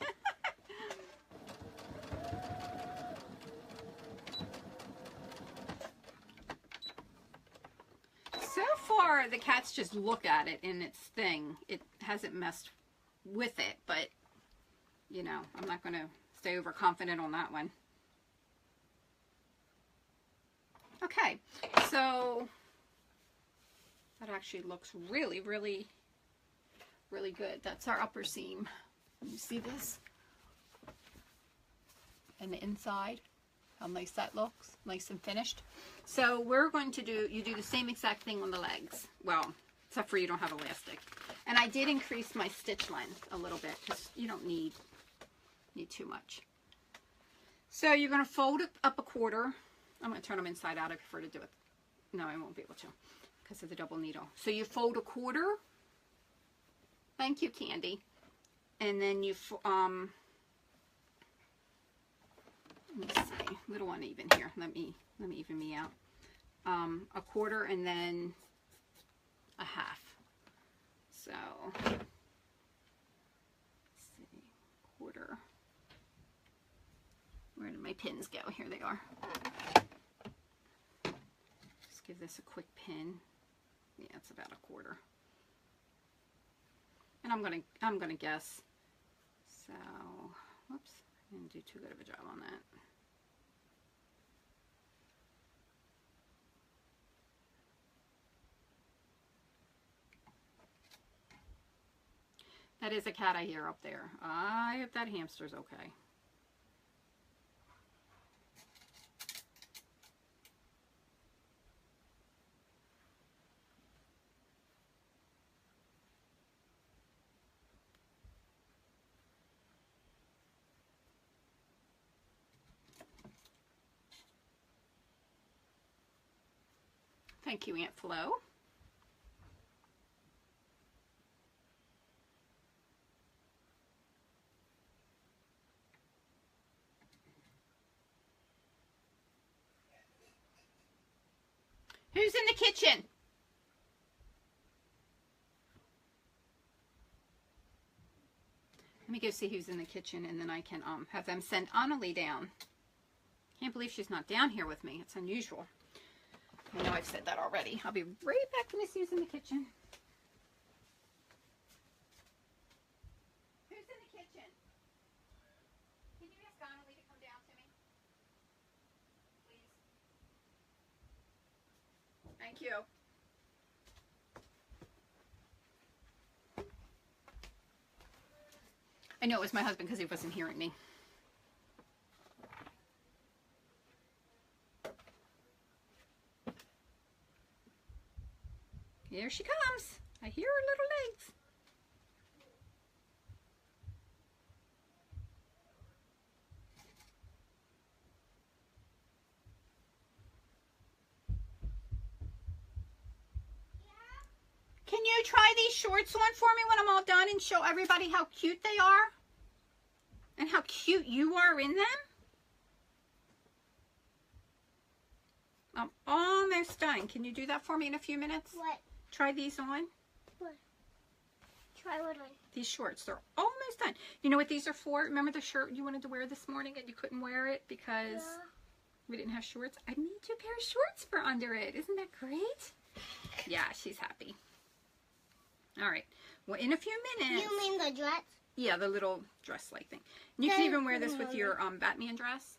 far, the cats just look at it in its thing. It hasn't messed with it, but, you know, I'm not going to stay overconfident on that one. Okay, so that actually looks really, really, really good. That's our upper seam. You see this? And the inside, how nice that looks, nice and finished. So we're going to do, you do the same exact thing on the legs. Well, except for you don't have elastic. And I did increase my stitch length a little bit because you don't need too much. So you're going to fold it up a quarter. I'm going to turn them inside out. I prefer to do it. No, I won't be able to because of the double needle. So you fold a quarter. Thank you, Candy. And then you, let me see, a little uneven here. Let me even me out. A quarter and then a half. So, let's see, quarter. Where did my pins go? Here they are. Just give this a quick pin. Yeah, it's about a quarter. And I'm gonna guess. So, whoops, I didn't do too good of a job on that. That is a cat I hear up there. I hope that hamster's okay. Thank you, Aunt Flo. Who's in the kitchen? Let me go see who's in the kitchen, and then I can have them send Annalie down. Can't believe she's not down here with me. It's unusual. I know I've said that already. I'll be right back to Miss Sue's in the kitchen. Who's in the kitchen? Can you ask Annalie to come down to me? Please. Thank you. I know it was my husband because he wasn't hearing me. Here she comes. I hear her little legs. Can you try these shorts on for me when I'm all done and show everybody how cute they are? And how cute you are in them? I'm almost done. Can you do that for me in a few minutes?
What?
Try these on.
What? Try what on?
These shorts. They're almost done. You know what these are for? Remember the shirt you wanted to wear this morning and you couldn't wear it because we didn't have shorts? I made you a pair of shorts for under it. Isn't that great? Yeah, she's happy. All right. Well, in a few minutes.
You mean the dress?
Yeah, the little dress-like thing. And you can even wear this with your Batman dress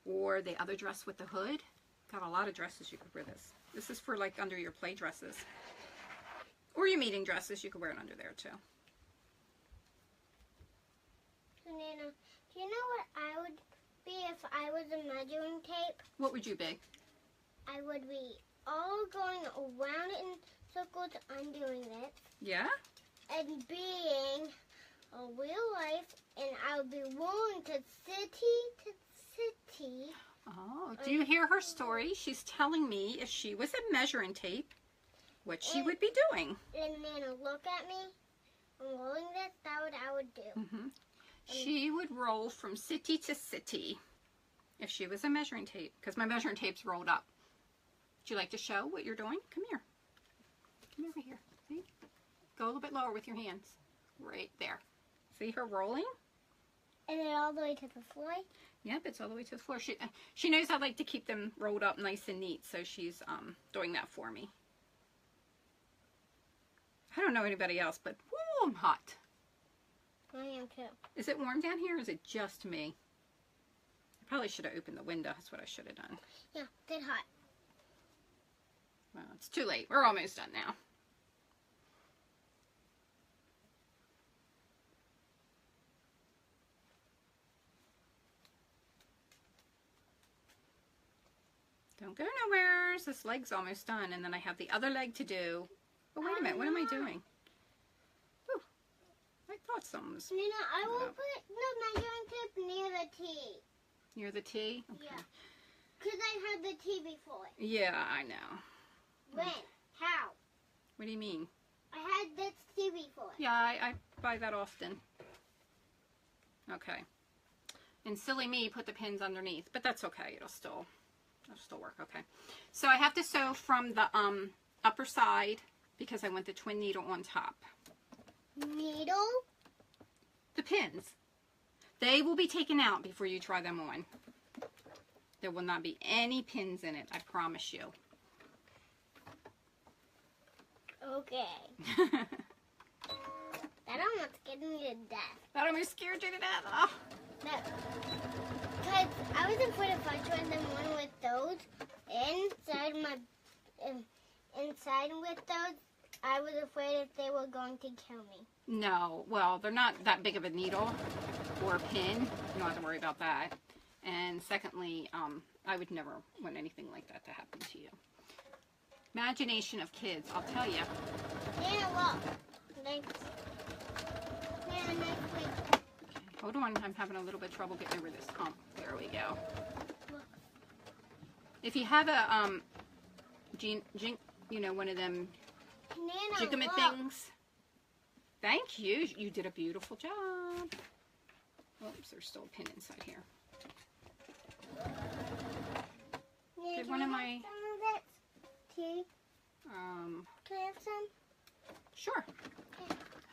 or the other dress with the hood. Got a lot of dresses you could wear this. This is for like under your play dresses. Or your meeting dresses. You could wear it under there too.
So, Nana, do you know what I would be if I was a measuring tape?
What would you be?
I would be all going around in circles undoing it.
Yeah?
And being a real life, and I would be rolling to city.
Oh, do you hear her story? She's telling me if she was a measuring tape, what she would be doing.
And Nana, look at me. I'm rolling this. That's what I would do.
Mm-hmm. She would roll from city to city if she was a measuring tape, because my measuring tape's rolled up. Would you like to show what you're doing? Come here. Come over here. See? Go a little bit lower with your hands. Right there. See her rolling?
And then all the way to the floor?
Yep, it's all the way to the floor. She knows I like to keep them rolled up nice and neat, so she's doing that for me. I don't know anybody else, but whoo, I'm hot.
I am too.
Is it warm down here or is it just me? I probably should have opened the window. That's what I should have done.
Yeah, it's hot.
Well, it's too late. We're almost done now. Don't go nowhere. This leg's almost done. And then I have the other leg to do. Oh, wait a minute. What am I doing? Ooh, I thought something was
Nina, I will put the measuring tape near the T.
near the T. Okay.
Yeah. Because I had the T before.
Yeah, I know.
When? How?
What do you mean?
I had this T before.
Yeah, I buy that often. Okay. And silly me put the pins underneath, but that's okay. It'll still work. Okay. So I have to sew from the upper side because I want the twin needle on top.
Needle?
The pins. They will be taken out before you try them on. There will not be any pins in it, I promise you.
Okay. That almost scared me to death.
That almost scared you to death. Oh.
Because I was afraid if I tried them on with those inside with those, I was afraid if they were going to kill me.
No, well, they're not that big of a needle or a pin. You don't have to worry about that. And secondly, I would never want anything like that to happen to you. Imagination of kids, I'll tell you.
Yeah, well, next week.
Hold on, I'm having a little bit of trouble getting over this hump. There we go. If you have a one of them jigament things. Thank you. You did a beautiful job. Oops, there's still a pin inside here.
Yeah,
Did one of my
some of that tea? Can I have some?
Sure.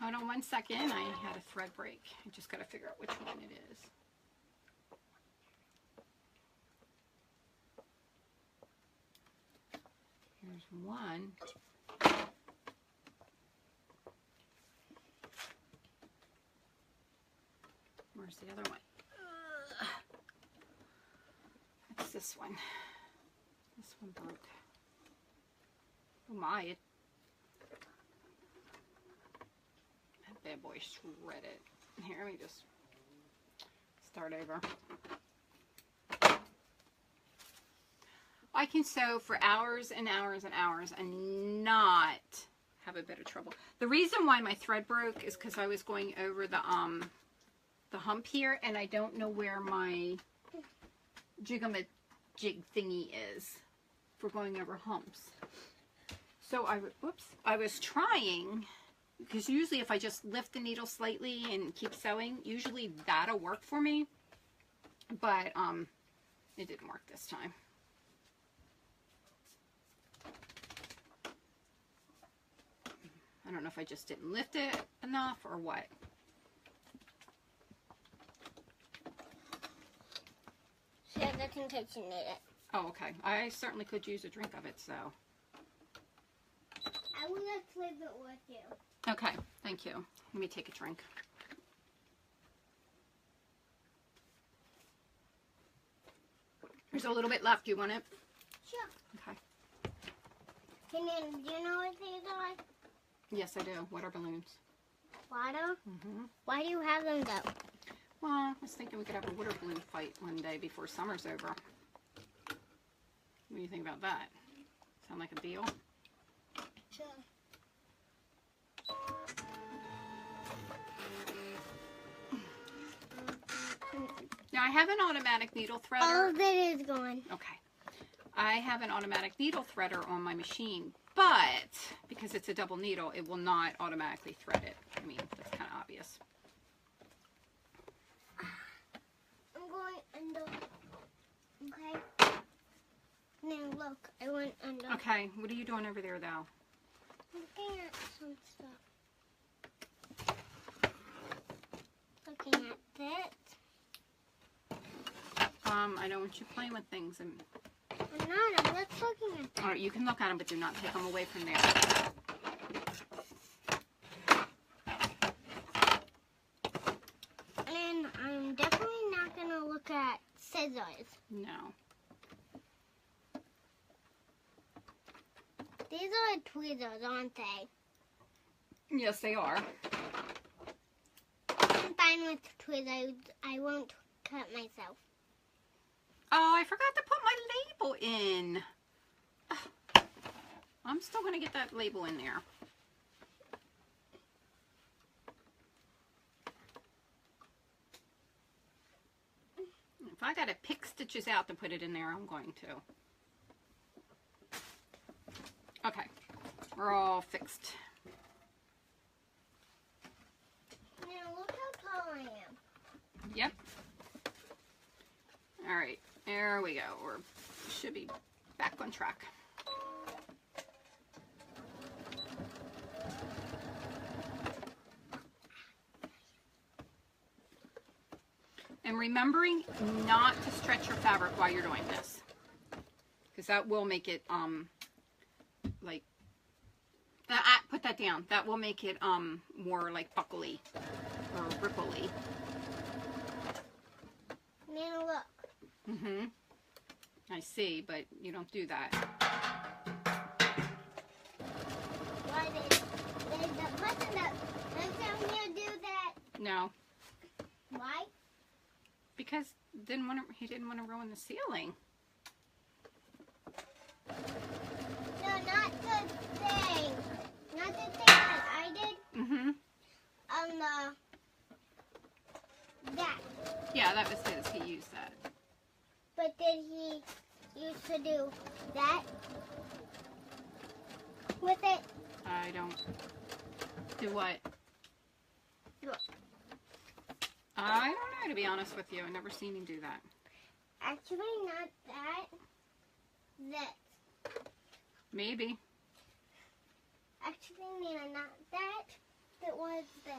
Hold on 1 second. I had a thread break. I just got to figure out which one it is. Here's one. Where's the other one? It's this one. This one broke. Oh my. That bad boy shredded. Here, let me just start over. I can sew for hours and hours and hours and not have a bit of trouble. The reason why my thread broke is because I was going over the hump here, and I don't know where my jig thingy is for going over humps. So I was trying, because usually if I just lift the needle slightly and keep sewing, usually that'll work for me. But it didn't work this time. I don't know if I just didn't lift it enough or what.
So that's in case you need it.
Oh, okay. I certainly could use a drink of it, so.
I will just leave it with you.
Okay, thank you. Let me take a drink. There's a little bit left. Do you want it?
Sure.
Okay.
Do you know what these are?
Yes, I do. Water balloons.
Water?
Mm-hmm.
Why do you have them though?
Well, I was thinking we could have a water balloon fight one day before summer's over. What do you think about that? Sound like a deal?
Sure.
Now, I have an automatic needle threader.
All of it is gone.
Okay. I have an automatic needle threader on my machine, but because it's a double needle, it will not automatically thread it. I mean, that's kind of obvious.
I'm going under. Okay. Now look, I went under.
Okay, what are you doing over there, though?
Looking at some stuff. Looking at that.
I don't want you playing with things. And
I'm not. I'm just looking at that.
all right, you can look at them, but do not take them away from there. No.
These are tweezers, aren't they?
Yes, they are.
I'm fine with tweezers. I won't cut myself.
Oh, I forgot to put my label in. Ugh. I'm still going to get that label in there. If I got to pick stitches out to put it in there, I'm going to. Okay, we're all fixed.
Now look how tall I am.
Yep. All right, there we go. We should be back on track. And remembering not to stretch your fabric while you're doing this, because that will make it like put that down. That will make it more like buckly or ripply.
Nana, look.
Mm-hmm. I see, but you don't do that.
Why did the person that tell me to do that?
No,
Why?
because he didn't want to ruin the ceiling.
No, not the thing. Not the thing that I did.
Mm-hmm.
That.
Yeah, that was his. He used that.
But did he used to do that with it?
I don't do what?
Look.
I don't know, to be honest with you. I've never seen him do that.
Actually, not that. This.
Maybe.
Actually, Nana, not that. It was this.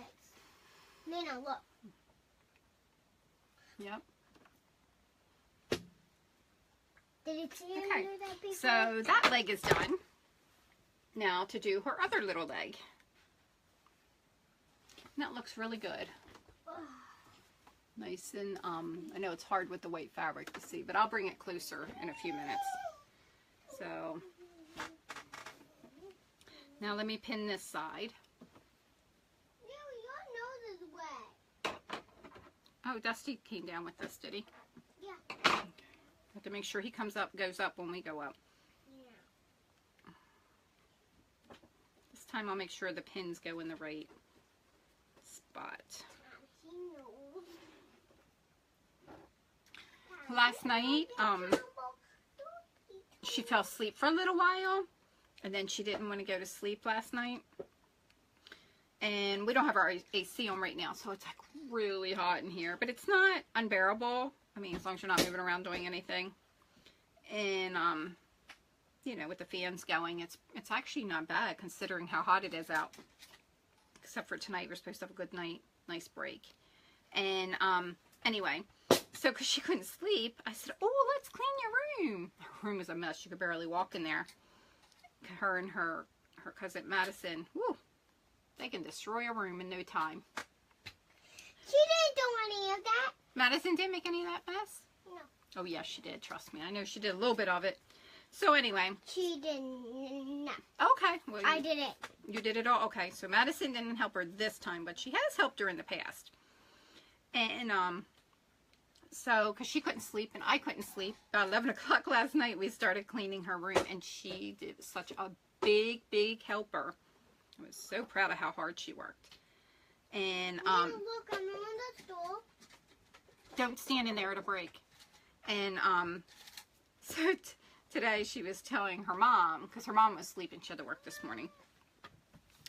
Nana, look.
Yep.
Did you see him
Okay,
do that before?
so that leg is done. Now to do her other little leg. And that looks really good. Nice and, I know it's hard with the white fabric to see, but I'll bring it closer in a few minutes. So, now let me pin this side.
Your nose is wet.
Oh, Dusty came down with this, did he?
Yeah.
Have to make sure he goes up when we go up.
Yeah.
This time I'll make sure the pins go in the right spot.
He knows.
Last night, she fell asleep for a little while, and then she didn't want to go to sleep last night. And we don't have our AC on right now, so it's like really hot in here, but it's not unbearable. I mean, as long as you're not moving around doing anything. And, you know, with the fans going, it's actually not bad considering how hot it is out. Except for tonight, we're supposed to have a good night, nice break. And, anyway, so because she couldn't sleep, I said, oh, let's clean your room. Her room was a mess. You could barely walk in there. Her and her cousin Madison, woo, they can destroy a room in no time.
She didn't do any of that.
Madison didn't make any of that mess?
No.
Oh, yes, she did. Trust me. I know she did a little bit of it. So, anyway.
She did not.
Okay. Well,
I did it.
You did it all? Okay. So, Madison didn't help her this time, but she has helped her in the past. And, so, because she couldn't sleep and I couldn't sleep, about 11 o'clock last night, we started cleaning her room, and she did such a big, big helper. I was so proud of how hard she worked. And,
Look, I'm on the stool.
don't stand in there, it'll break. And, so today she was telling her mom, because her mom was sleeping, she had to work this morning.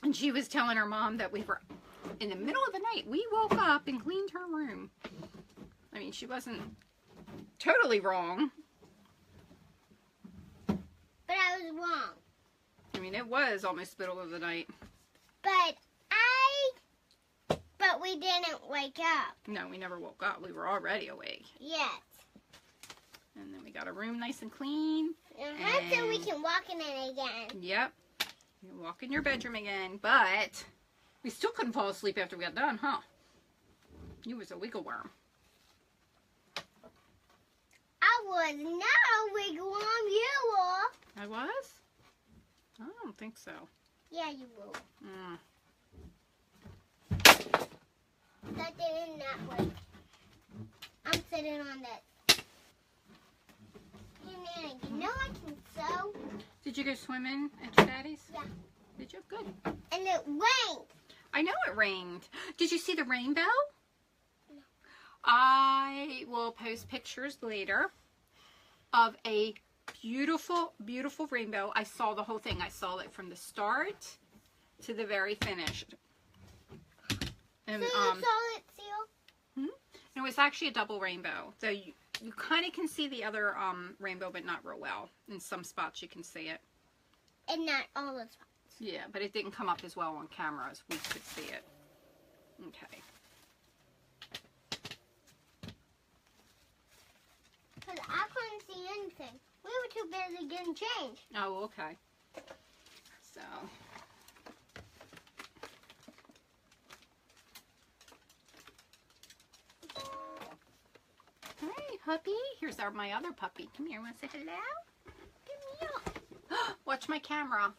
And she was telling her mom that we were, in the middle of the night, we woke up and cleaned her room. I mean, she wasn't totally wrong.
But I was wrong.
I mean, it was almost middle of the night.
But we didn't wake up.
No, we never woke up. We were already awake.
Yes.
And then we got our room nice and clean.
So we can walk in it again.
Yep. You can walk in your bedroom again, but we still couldn't fall asleep after we got done, huh? You was a wiggle worm.
I was not a wigwam. You were.
I was? I don't think so.
Yeah, you were.
Mm.
That didn't that way. I'm sitting on that. Hey, Nana, you know I can sew?
Did you go swimming at your daddy's?
Yeah.
Did you? Good.
And it rained.
I know it rained. Did you see the rainbow?
No.
I will post pictures later of a beautiful, beautiful rainbow. I saw the whole thing. I saw it from the start to the very finish. And,
So you saw it, Seal?
it was actually a double rainbow. So you kind of can see the other rainbow, but not real well. In some spots you can see it.
And not all the spots.
Yeah, but it didn't come up as well on camera as we could see it. Okay.
Because I couldn't see anything. We were too busy getting changed.
Oh, okay. So. Hey, puppy. Here's my other puppy. Come here. Want to say hello? Come here. Watch my camera.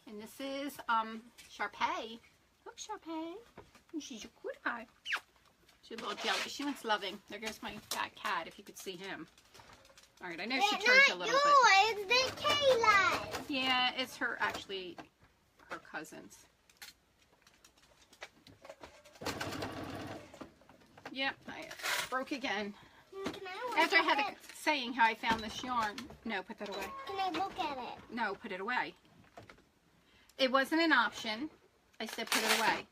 And this is Sharpay. Look, Sharpay. She's a good eye. She's a little jelly. She wants loving. There goes my fat cat, if you could see him. All right, I know she turns a little bit.
It's the Kayla.
Yeah, it's her, actually, her cousins. Yep, I broke again.
Can I
After I had
look at
saying how I found this yarn. No, put that away.
it? Can I look at it?
No, put it away. It wasn't an option. I said put it away.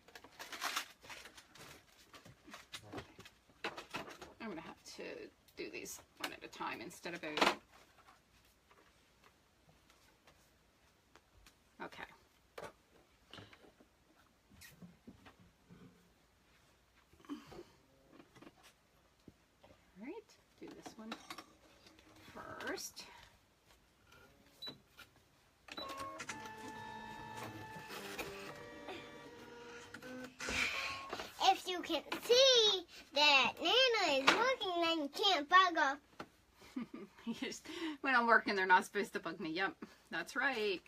I'm going to have to do these one at a time instead of both. Okay. All right, do this one first.
If you can see that Nana is working, then you can't bug her.
When I'm working, they're not supposed to bug me. Yep, that's right.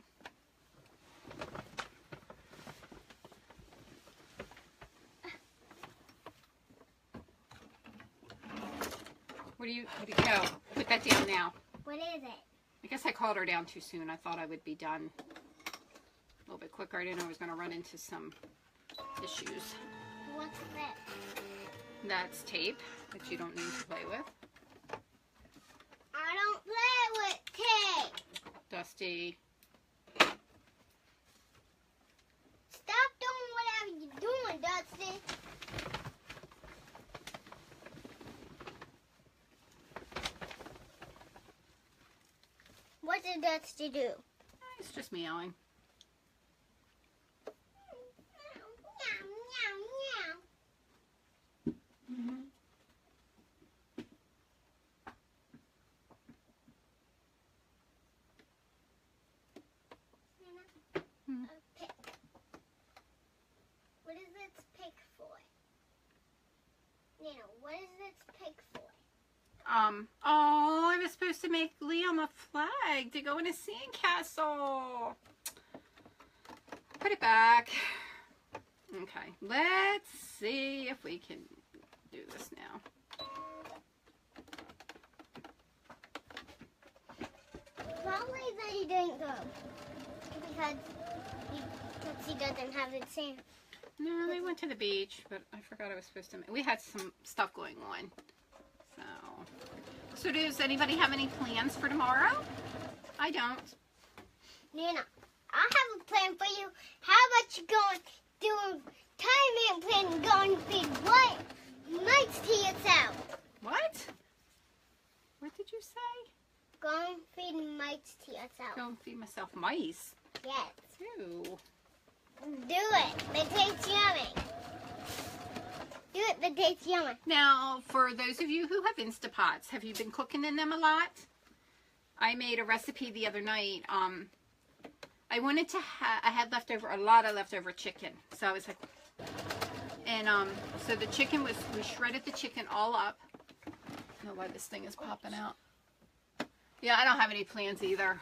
What do you go? Put that down now.
What is it?
I guess I called her down too soon. I thought I would be done a little bit quicker. I didn't know I was going to run into some issues.
What's that?
That's tape that you don't need to play with.
I don't play with tape.
Dusty.
Stop doing whatever you're doing, Dusty. What did Dusty do?
It's just meowing.
Meow, meow, meow.
Hmm.
A pick. What is this pick for? Nana, what is this pick for?
Oh, I was supposed to make Liam a flag to go in a sandcastle. Put it back. Okay, let's see if we can do this now.
Probably that he didn't go. Because he doesn't have it sand.
No, they went to the beach, but I forgot I was supposed to. We had some stuff going on. So does anybody have any plans for tomorrow? I don't.
Nana, I have a plan for you. How about you go and do a time plan and go and feed what mites to yourself?
What? What did you say?
Go and feed mites to yourself.
Go and feed myself mice.
Yes.
Ew.
Do it. They taste yummy. Do it. They taste yummy.
Now, for those of you who have Instapots, have you been cooking in them a lot? I made a recipe the other night. I wanted to I had a lot of leftover chicken. So I was like, and so the chicken we shredded the chicken all up. I don't know why this thing is popping out. Yeah, I don't have any plans either.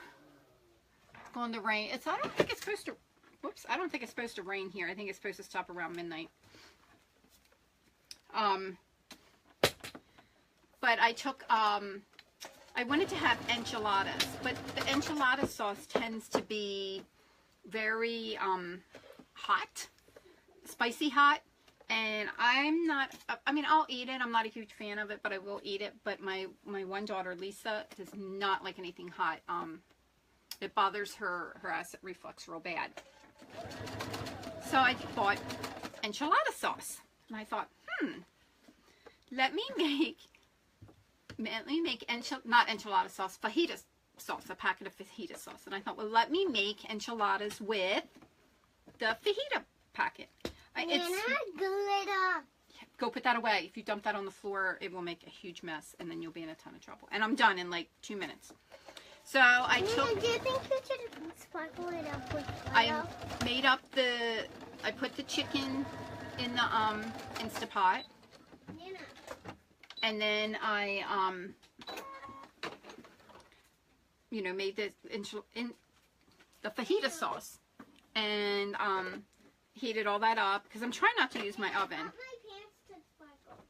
It's going to rain. I don't think it's supposed to, whoops, I don't think it's supposed to rain here. I think it's supposed to stop around midnight. But I took, I wanted to have enchiladas, but the enchilada sauce tends to be very hot, spicy hot, and I'm not, I mean, I'll eat it. I'm not a huge fan of it, but I will eat it. But my one daughter, Lisa, does not like anything hot. It bothers her acid reflux real bad. So I bought enchilada sauce, and I thought, let me make not enchilada sauce, fajita sauce, a packet of fajita sauce. And I thought, well, let me make enchiladas with the fajita packet. Go put that away. If you dump that on the floor, it will make a huge mess, and then you'll be in a ton of trouble. And I'm done in like 2 minutes. So I took...
Do you think you should sparkle it up with butter?
I made up the... I put the chicken in the Instapot.
Nana.
And then I, you know, made the fajita sauce. And heated all that up. Because I'm trying not to use my oven.
I want my pants to sparkle.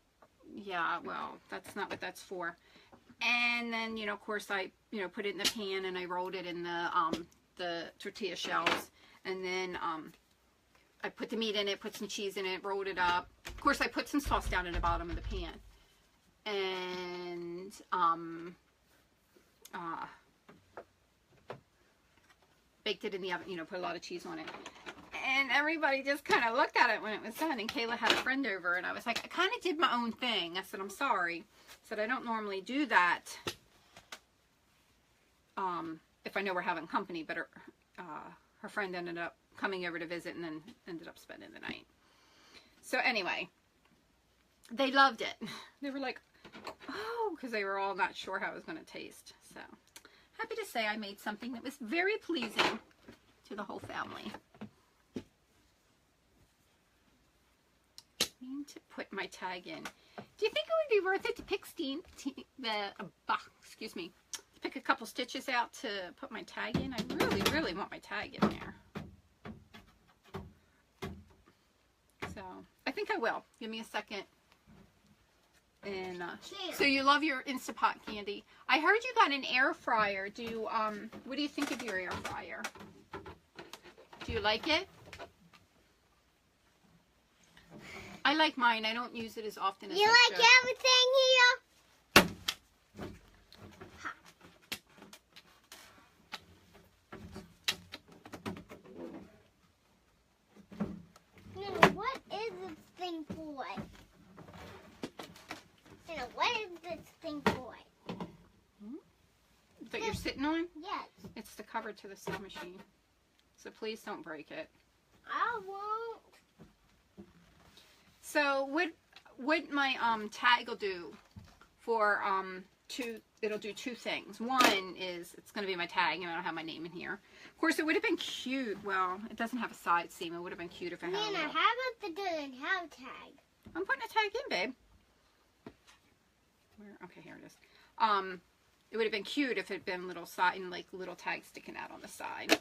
Yeah, well, that's not what that's for. And then, you know, of course, I, you know, put it in the pan and I rolled it in the tortilla shells. And then I put the meat in it, put some cheese in it, rolled it up. Of course, I put some sauce down in the bottom of the pan. And baked it in the oven, you know, put a lot of cheese on it. And everybody just kind of looked at it when it was done. And Kayla had a friend over, and I was like, I kind of did my own thing. I said, I'm sorry. I said, I don't normally do that if I know we're having company. But her friend ended up coming over to visit and then ended up spending the night. So anyway, they loved it. They were like, oh, because they were all not sure how it was going to taste. So happy to say I made something that was very pleasing to the whole family. I need to put my tag in. Do you think it would be worth it to pick pick a couple stitches out to put my tag in? I really, really want my tag in there. So I think I will. Give me a second. And so you love your Instapot candy. I heard you got an air fryer. What do you think of your air fryer? Do you like it? I like mine. I don't use it as often as
you
I
like
should.
everything here? Nana, what is this thing for? Nana, what is this thing for?
That you're sitting on?
Yes.
It's the cover to the sewing machine. So please don't break it.
I won't.
So what my tag will do for it'll do two things. One is it's going to be my tag, and I don't have my name in here. Of course, it would have been cute. Well, it doesn't have a side seam. It would have been cute if I had a
Nana,
little.
how about the doesn't have tag?
I'm putting a tag in, babe. Okay, here it is. It would have been cute if it had been little side and like little tags sticking out on the side.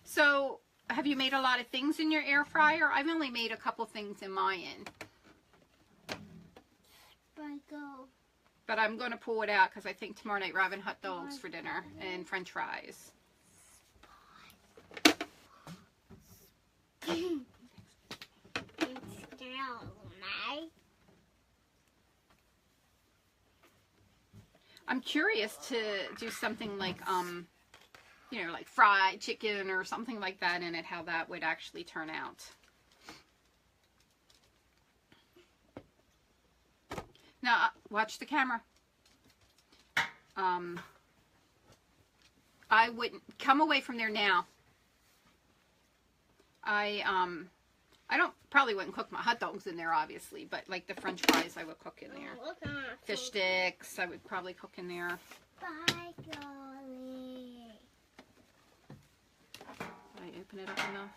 So, have you made a lot of things in your air fryer? I've only made a couple things in mine. But I'm going to pull it out because I think tomorrow night we're having hot dogs for dinner and french fries. I'm curious to do something like, you know, like fried chicken or something like that in it, how that would actually turn out. Now, watch the camera. I wouldn't, come away from there now. I probably wouldn't cook my hot dogs in there, obviously, but like the french fries I would cook in there. Fish sticks I would probably cook in there.
Bye, Golly.
Did I open it up enough?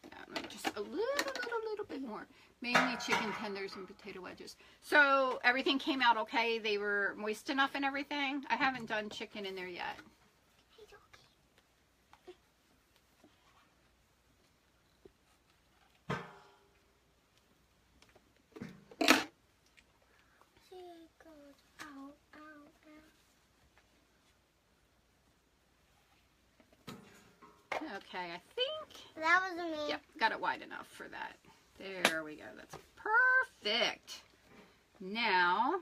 Yeah, let me just a little bit more. Mainly chicken tenders and potato wedges. So everything came out okay? They were moist enough and everything? I haven't done chicken in there yet. Okay, I think.
That wasn't me.
Yep, got it wide enough for that. There we go. That's perfect. Now,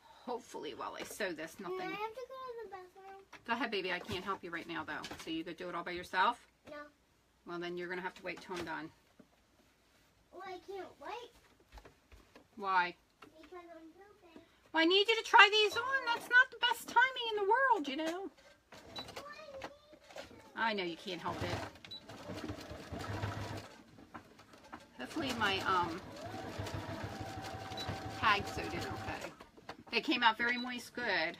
hopefully while I sew this, nothing.
I have to go to the bathroom.
Go ahead, baby. I can't help you right now, though. So you could do it all by yourself?
No.
Well, then you're going to have to wait till I'm done.
Well, I can't wait.
Why?
Because I'm pooping.
Well, I need you to try these on. That's not the best timing in the world, you know. I know you can't help it. Hopefully my tag sewed in okay. They came out very moist good.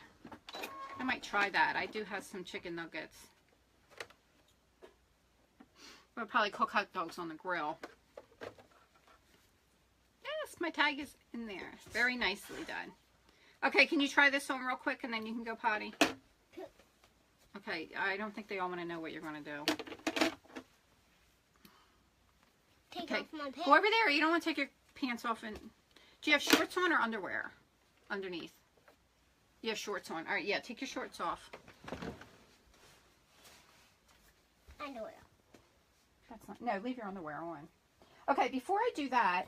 I might try that. I do have some chicken nuggets. We'll probably cook hot dogs on the grill. Yes, my tag is in there. Very nicely done. Okay, can you try this on real quick and then you can go potty? Okay, I don't think they all want to know what you're going to do.
Take off my pants.
Go over there. You don't want to take your pants off. And do you have shorts on or underwear underneath? You have shorts on. All right, yeah, take your shorts off.
Underwear.
That's not, no, leave your underwear on. Okay, before I do that,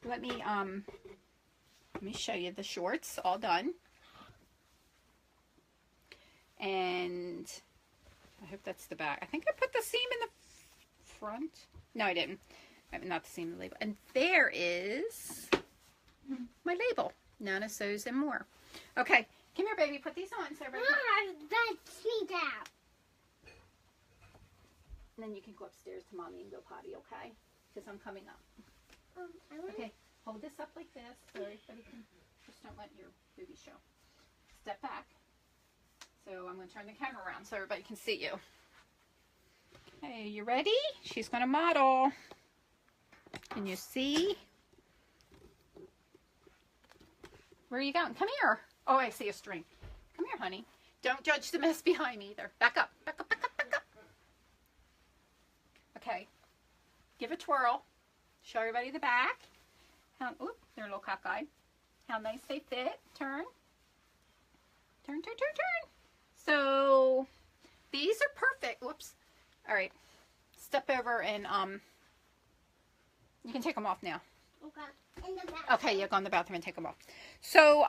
let me show you the shorts all done. And I hope that's the back. I think I put the seam in the front. No, I didn't. Not the seam, the label. And there is my label. Nana Sews and More. Okay, come here, baby. Put these on so everybody
That's me down.
And then you can go upstairs to mommy and go potty, okay? Because I'm coming up. Okay, hold this up like this so everybody can, just don't let your booby show. Step back. So I'm going to turn the camera around so everybody can see you. Hey, you ready? She's going to model. Can you see? Where are you going? Come here. Oh, I see a string. Come here, honey. Don't judge the mess behind me either. Back up. Back up, back up, back up. Okay. Give a twirl. Show everybody the back. Oop, they're a little cockeyed. How nice they fit. Turn. Turn, turn, turn, turn. So, these are perfect. Whoops. All right. Step over and, you can take them off now.
Okay. In the bathroom.
Okay, yeah, go in the bathroom and take them off. So,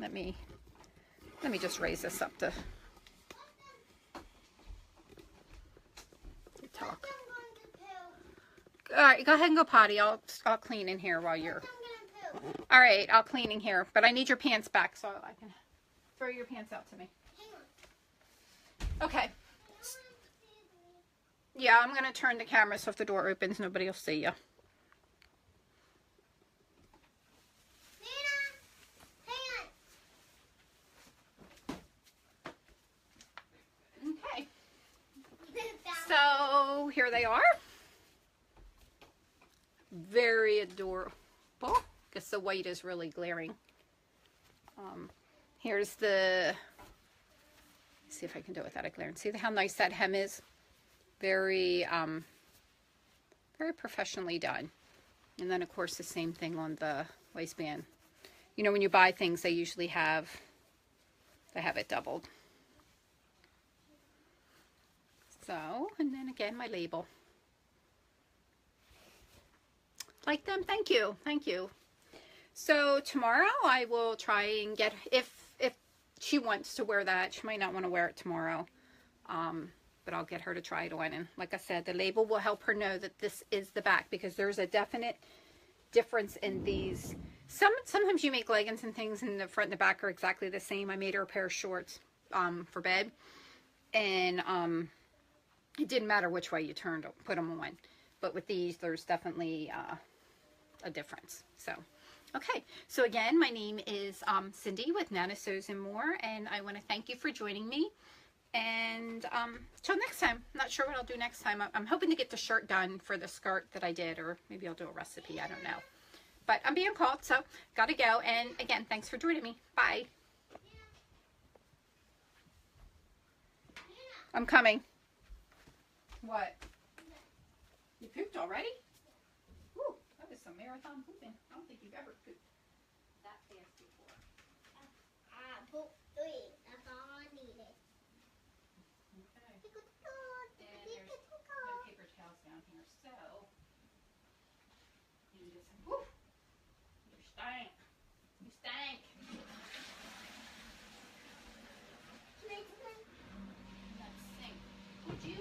let me just raise this up to talk. All right, go ahead and go potty. I'll clean in here while you're. All right, I'll clean in here, but I need your pants back so I can throw your pants out to me. Okay. Yeah, I'm going to turn the camera so if the door opens, nobody will see you. Okay. So, here they are. Very adorable. Guess the white is really glaring. Here's the, let's see if I can do it without it glaring. See how nice that hem is? Very, very professionally done. And then of course the same thing on the waistband. You know, when you buy things, they usually have it doubled. So, and then again, my label. Like them? Thank you. Thank you. So tomorrow I will try and get, if she wants to wear that, she might not want to wear it tomorrow. But I'll get her to try it on. And like I said, the label will help her know that this is the back because there's a definite difference in these. Sometimes you make leggings and things and the front and the back are exactly the same. I made her a pair of shorts for bed. And it didn't matter which way you turned, put them on. But with these, there's definitely a difference. So, okay. So again, my name is Cindy with Nana Sews and More, and I want to thank you for joining me. And till next time. Not sure what I'll do next time. I'm hoping to get the shirt done for the skirt that I did, or maybe I'll do a recipe. I don't know. But I'm being called, so gotta go. And again, thanks for joining me. Bye. I'm coming. What? You pooped already? Woo, that was some marathon pooping. I don't think you've ever pooped that fast before.
I pooped 3. That's all I needed.
Okay. And there's no paper towels down here, so you just, woo, you stank. You stank. That sink. Would you